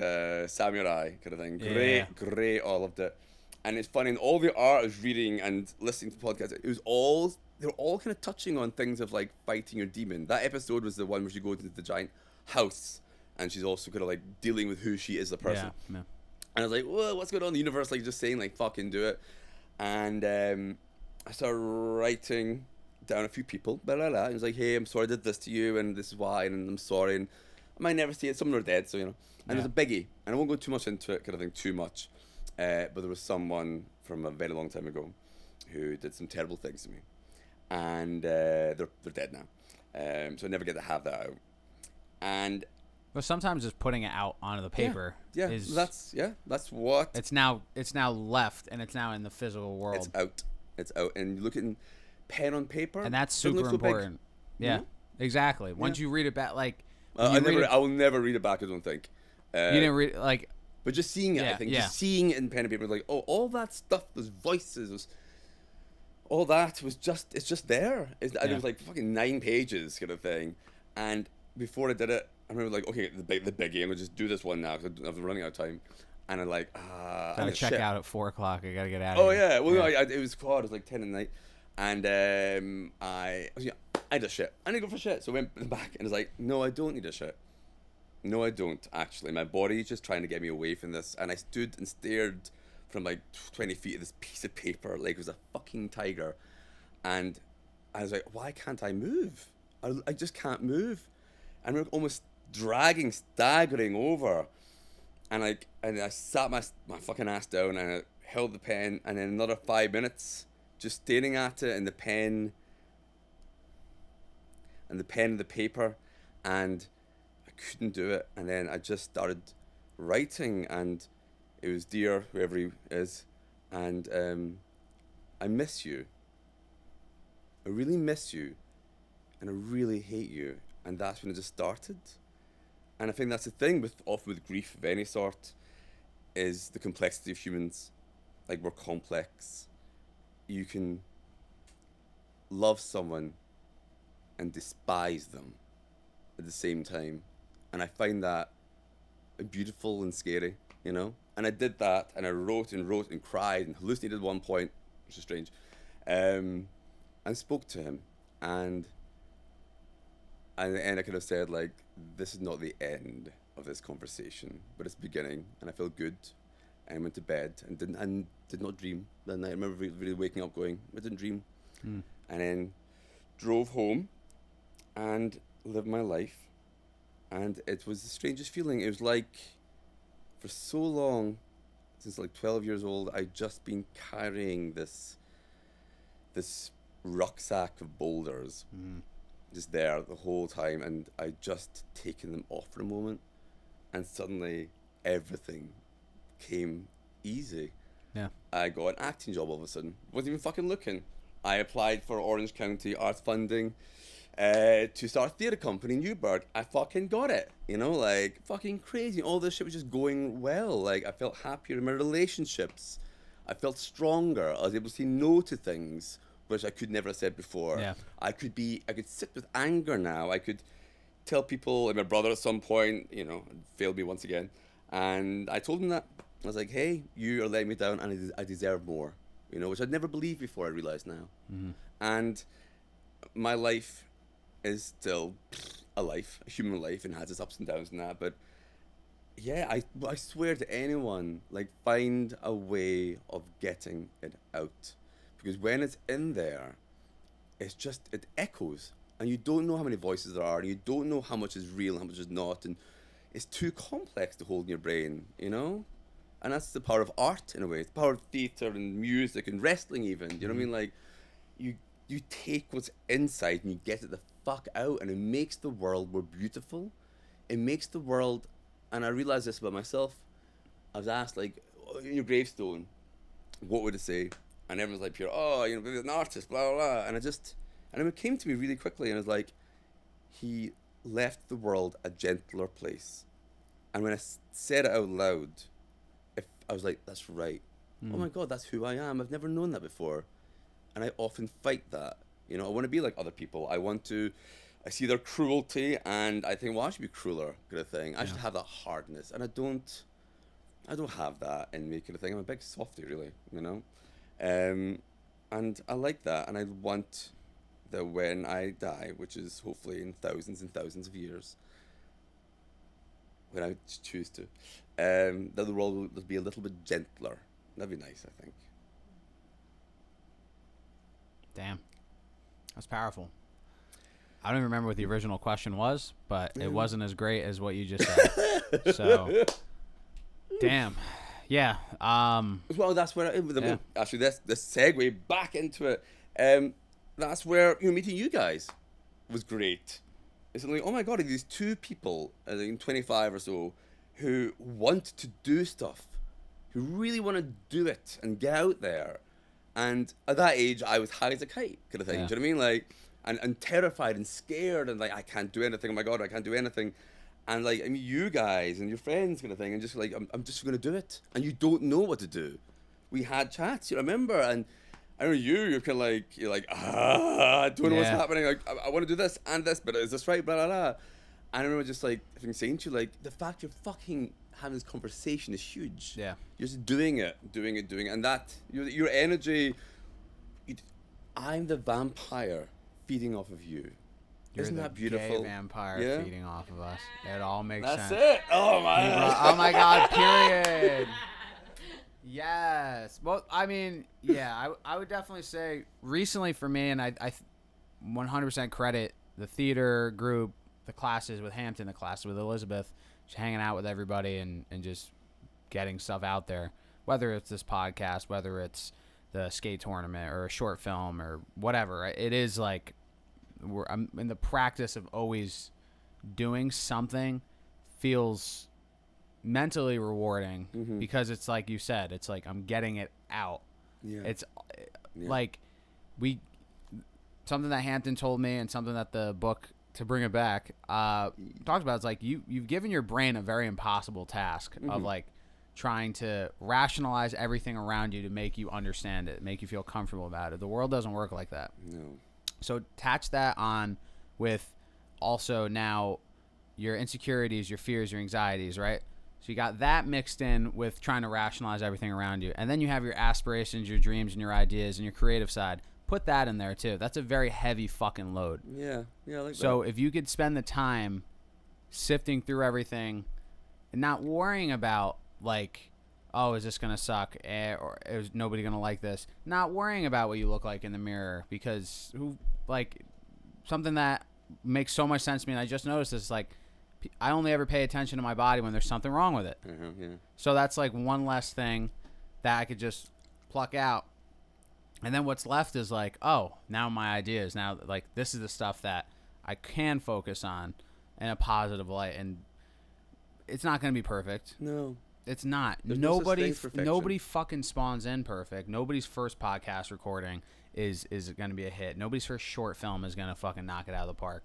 samurai kind of thing. Great, I loved it. And it's funny, and all the art I was reading and listening to podcasts, they were all kind of touching on things of like fighting your demon. That episode was the one where she goes into the giant house, and she's also kind of like dealing with who she is as a person. Yeah. And I was like, whoa, what's going on in the universe? Like just saying like, fucking do it. And I started writing down a few people, And I was like, hey, I'm sorry I did this to you, and this is why, and I'm sorry, and I might never see it. Some of them are dead, so And there's a biggie, and I won't go too much into it, kind of thing, too much. But there was someone from a very long time ago who did some terrible things to me, and they're dead now. So I never get to have that out. And But sometimes just putting it out onto the paper is that's what it's now left, and it's now in the physical world. It's out, and you look at pen on paper, and that's doesn't super look so big. important. Yeah, exactly. Once you read it back, like I will never read it back. I don't think. You didn't read like. But just seeing it, I think, just seeing it in pen and paper, like, oh, all that stuff, those voices, all that was it's just there. It was like fucking 9 pages kind of thing. And before I did it, I remember like, okay, the biggie, I'm gonna just do this one now because I was running out of time. And I'm like, gotta check out at 4:00. I gotta get out. Oh yeah, well no, it was quad. It was like 10 at night, and I did shit. I need to go for shit. So I went back and I was like, no, I don't need a shit. No, I don't, actually. My body's just trying to get me away from this. And I stood and stared from like 20 feet at this piece of paper like it was a fucking tiger. And I was like, why can't I move? I just can't move. And we're almost staggering over. And I sat my fucking ass down and I held the pen. And then another 5 minutes just staring at it and the pen and the paper. And couldn't do it, and then I just started writing, and it was dear whoever he is, and I miss you. I really miss you, and I really hate you, and that's when it just started. And I think that's the thing often with grief of any sort, is the complexity of humans. Like, we're complex. You can love someone and despise them at the same time. And I find that beautiful and scary, And I did that, and I wrote and cried and hallucinated at one point, which is strange, and spoke to him. And at the end, I could have said, like, this is not the end of this conversation, but it's beginning, and I feel good. And I went to bed and did not dream that night. I remember really waking up going, I didn't dream. And then drove home and lived my life. And it was the strangest feeling. It was like, for so long, since like 12 years old, I'd just been carrying this rucksack of boulders, just there the whole time, and I'd just taken them off for a moment, and suddenly everything came easy. Yeah. I got an acting job all of a sudden. Wasn't even fucking looking. I applied for Orange County Arts Funding to start a theatre company in Newburgh. I fucking got it, like fucking crazy. All this shit was just going well. Like, I felt happier in my relationships. I felt stronger. I was able to say no to things which I could never have said before. Yeah. I could sit with anger now. I could tell people, like my brother at some point, failed me once again. And I told him that. I was like, hey, you are letting me down and I deserve more, which I'd never believed before. I realized now. And my life is still a human life, and has its ups and downs and that, but yeah, I swear to anyone, like, find a way of getting it out, because when it's in there, it's just, it echoes. And you don't know how many voices there are, and you don't know how much is real and how much is not. And it's too complex to hold in your brain, you know? And that's the power of art, in a way. It's the power of theatre and music and wrestling, even. You know what I mean? Like, you take what's inside and you get it the fuck out, and it makes the world more beautiful. It makes the world, and I realized this about myself. I was asked, like, in your gravestone, what would it say? And everyone's like, pure, oh, you know, an artist, blah, blah, blah. And it came to me really quickly, and I was like, he left the world a gentler place. And when I said it out loud, I was like, that's right. Oh my God, that's who I am. I've never known that before. And I often fight that. You know, I want to be like other people. I see their cruelty, and I think, well, I should be crueler, kind of thing. I should have that hardness. And I don't have that in me, kind of thing. I'm a big softie, really, you know? And I like that. And I want that when I die, which is hopefully in thousands and thousands of years, when I choose to, that the world will be a little bit gentler. That'd be nice, I think. Damn. That's powerful. I don't even remember what the original question was, but it wasn't as great as what you just said. So, damn. Yeah. Well, that's where actually this segue back into it. That's where meeting you guys was great. It's like, oh my God, these two people, I think 25 or so, who want to do stuff, who really want to do it and get out there. And at that age, I was high as a kite, kind of thing. Yeah. Do you know what I mean? Like, and terrified and scared, and like, I can't do anything. Oh my God, I can't do anything. And like, I mean, you guys and your friends, kind of thing, and just like, I'm just going to do it. And you don't know what to do. We had chats, you remember? And I know you're kind of like, I don't know what's happening. Like, I want to do this and this, but is this right? Blah, blah, blah. And I remember just like, I think saying to you, like, the fact you're fucking having this conversation is huge. Yeah. You're just doing it. And that, your energy, I'm the vampire feeding off of you. Isn't that beautiful? Gay vampire feeding off of us. It all makes sense. That's it. Oh my. Oh my God. Period. Yes. Well, I mean, yeah, I would definitely say recently for me, and I 100% credit the theater group, the classes with Hampton, the classes with Elizabeth, just hanging out with everybody and just getting stuff out there, whether it's this podcast, whether it's the skate tournament or a short film or whatever. It is like I'm in the practice of always doing something feels mentally rewarding because it's like you said, it's like I'm getting it out. Yeah. It's like something that Hampton told me and something that the book, to bring it back, talks about. It's like you've given your brain a very impossible task of like trying to rationalize everything around you to make you understand it, make you feel comfortable about it. The world doesn't work like that. No. So attach that on with also now your insecurities, your fears, your anxieties, right? So you got that mixed in with trying to rationalize everything around you. And then you have your aspirations, your dreams, and your ideas, and your creative side. Put that in there, too. That's a very heavy fucking load. Yeah, I like that. So if you could spend the time sifting through everything and not worrying about, like, oh, is this going to suck? Or is nobody going to like this? Not worrying about what you look like in the mirror, because something that makes so much sense to me, and I just noticed this, like, I only ever pay attention to my body when there's something wrong with it. Yeah. So that's like one less thing that I could just pluck out. And then what's left is like, oh, now my ideas. Now, like, this is the stuff that I can focus on in a positive light. And it's not going to be perfect. No. It's not. There's no such thing as perfection. Nobody fucking spawns in perfect. Nobody's first podcast recording is going to be a hit. Nobody's first short film is going to fucking knock it out of the park.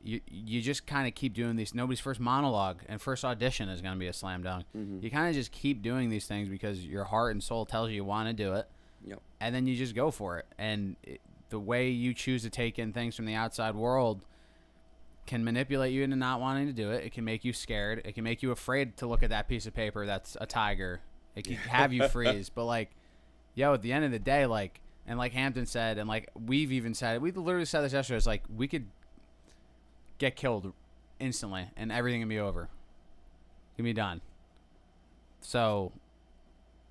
You just kind of keep doing these. Nobody's first monologue and first audition is going to be a slam dunk. You kind of just keep doing these things because your heart and soul tells you want to do it. Yep. And then you just go for it. And the way you choose to take in things from the outside world can manipulate you into not wanting to do it. It can make you scared. It can make you afraid to look at that piece of paper that's a tiger. It can have you freeze. But, like, at the end of the day, like, and like Hampton said, and like we've even said it, we literally said this yesterday, it's like we could get killed instantly and everything can be over. Can be done. So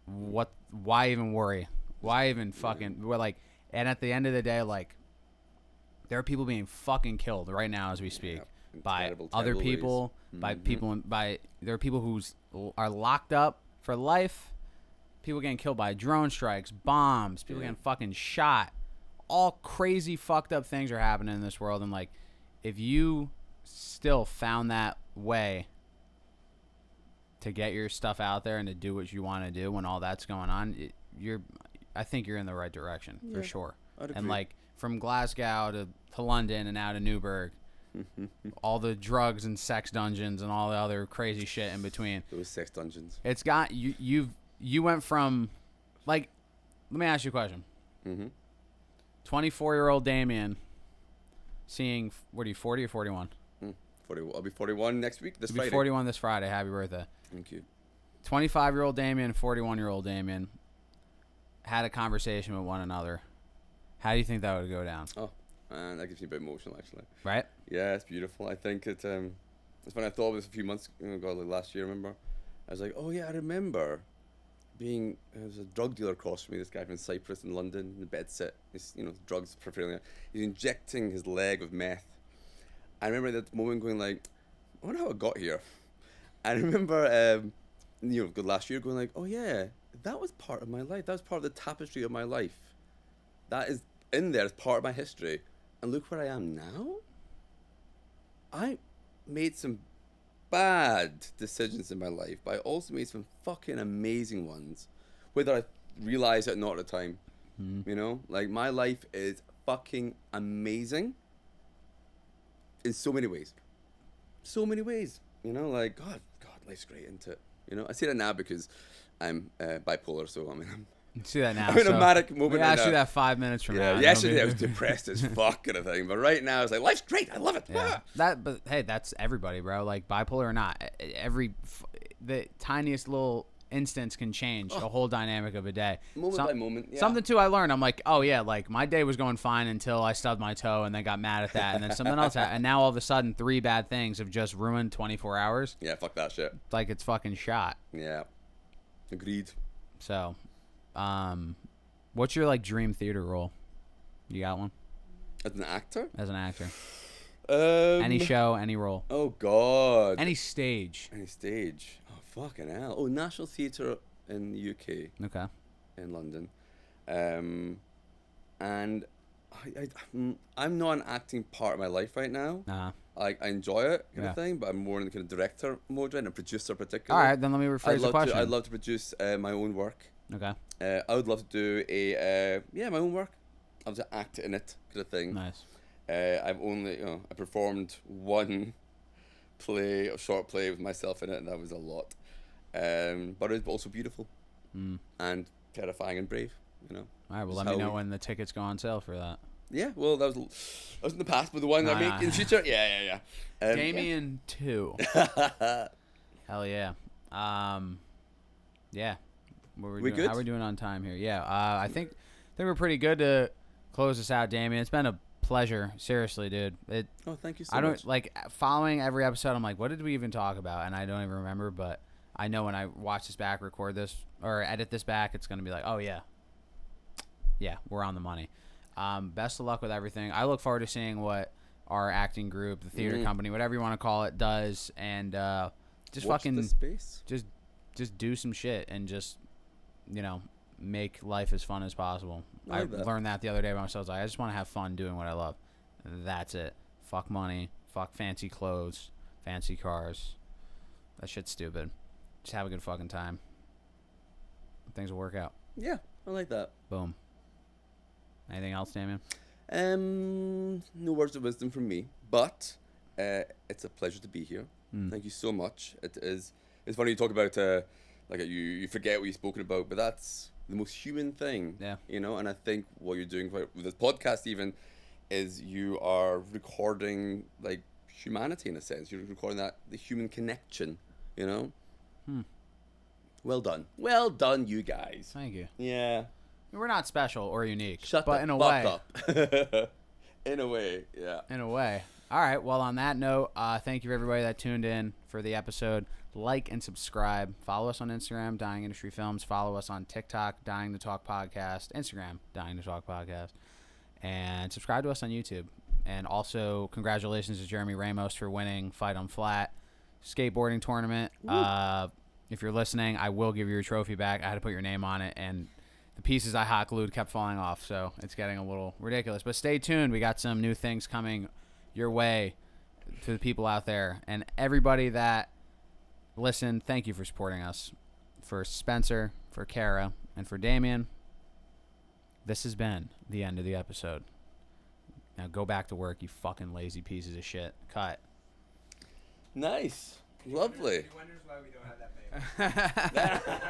why even worry? Why even fucking, we're like, and at the end of the day, like, There are people being fucking killed right now as we speak by Terrible, other terrible people, ways. by people, there are people who are locked up for life. People getting killed by drone strikes, bombs, people getting fucking shot. All crazy fucked up things are happening in this world, and like, if you still found that way to get your stuff out there and to do what you want to do when all that's going on, I think you're in the right direction for sure. I'd And agree. like from Glasgow to London and out of Newburgh, all the drugs and sex dungeons and all the other crazy shit in between. Those sex dungeons. It's got you went from, like, let me ask you a question. 24-year-old Damien seeing, what are you, 40 or 41? 40. I'll be 41 next week. This You'll Friday. be 41 this Friday. Happy birthday. Thank you. 25-year-old Damien, 41-year-old Damien had a conversation with one another. How do you think that would go down? Oh, man, that gets me a bit emotional, actually. Right? Yeah, it's beautiful. I think it's when I thought of this a few months ago, like last year, remember? I was like, oh yeah, I remember there was a drug dealer across from me, this guy from Cyprus in London, in the bed sit. He's, drugs preferring. He's injecting his leg with meth. I remember that moment going like, I wonder how I got here. I remember, last year going like, oh yeah, that was part of my life. That was part of the tapestry of my life. That is in there as part of my history. And look where I am now. I made some bad decisions in my life, but I also made some fucking amazing ones, whether I realized it or not at the time. Like, my life is fucking amazing in so many ways. Like, God, life's great, isn't it? I say that now because I'm bipolar, so I'm See that now. I'm in a manic moment. We right asked you now. that 5 minutes from now. Yesterday I was depressed as fuck kind of thing, but right now it's like, life's great, I love it. Yeah. But hey, that's everybody, bro. Like, bipolar or not, the tiniest little instance can change the whole dynamic of a day. Moment by moment. Yeah. Something too I learned. I'm like, oh yeah, like my day was going fine until I stubbed my toe and then got mad at that, and then something else happened, and now all of a sudden 3 bad things have just ruined 24 hours. Yeah, fuck that shit. Like, it's fucking shot. Yeah. Agreed. So, what's your like dream theater role? You got one? As an actor? As an actor. Any show, any role. Oh God. Any stage. Any stage. Oh fucking hell. Oh, National Theatre in the UK. Okay. In London. And I'm not an acting part of my life right now. Nah. I enjoy it kind of thing, but I'm more in the kind of director mode right now, producer particularly. All right, then let me rephrase the question. I'd love to produce my own work. Okay. I would love to do my own work. I would to act in it kind of thing. Nice. I've only, I performed one short play with myself in it, and that was a lot. But it was also beautiful and terrifying and brave, All right, well, let me know when the tickets go on sale for that. Yeah, well, that was in the past, but the one I make in the future, yeah. Damien 2. Hell yeah. Yeah. Good? How are we doing on time here? Yeah, I think we're pretty good to close this out, Damien. It's been a pleasure, seriously, dude. Oh, thank you so much. Like, following every episode, I'm like, what did we even talk about? And I don't even remember, but I know when I watch this back, record this, or edit this back, it's going to be like, oh, yeah. Yeah, we're on the money. Best of luck with everything. I look forward to seeing what our acting group, the theater company, whatever you want to call it, does, and just watch fucking the space. Just do some shit and just make life as fun as possible. I learned that the other day by myself. I just want to have fun doing what I love. That's it. Fuck money. Fuck fancy clothes. Fancy cars. That shit's stupid. Just have a good fucking time. Things will work out. Yeah, I like that. Boom. Anything else, Damien? No words of wisdom from me, but it's a pleasure to be here. Thank you so much. It's funny you talk about you forget what you've spoken about, but that's the most human thing. Yeah. And I think what you're doing with this podcast even is you are recording like humanity in a sense. You're recording the human connection, Well done, you guys. Thank you. Yeah. We're not special or unique. Shut but the in a fuck way. up. In a way, yeah. In a way. All right. Well, on that note, thank you everybody that tuned in for the episode. Like and subscribe. Follow us on Instagram, Dying Industry Films. Follow us on TikTok, Dying to Talk Podcast. Instagram, Dying to Talk Podcast. And subscribe to us on YouTube. And also, congratulations to Jeremy Ramos for winning Fight on Flat skateboarding tournament. If you're listening, I will give you your trophy back. I had to put your name on it, and the pieces I hot glued kept falling off, so it's getting a little ridiculous. But stay tuned. We got some new things coming your way to the people out there. And everybody that listened, thank you for supporting us. For Spencer, for Kara, and for Damien, this has been the end of the episode. Now go back to work, you fucking lazy pieces of shit. Cut. Nice. Lovely. He wonders why we don't have that baby.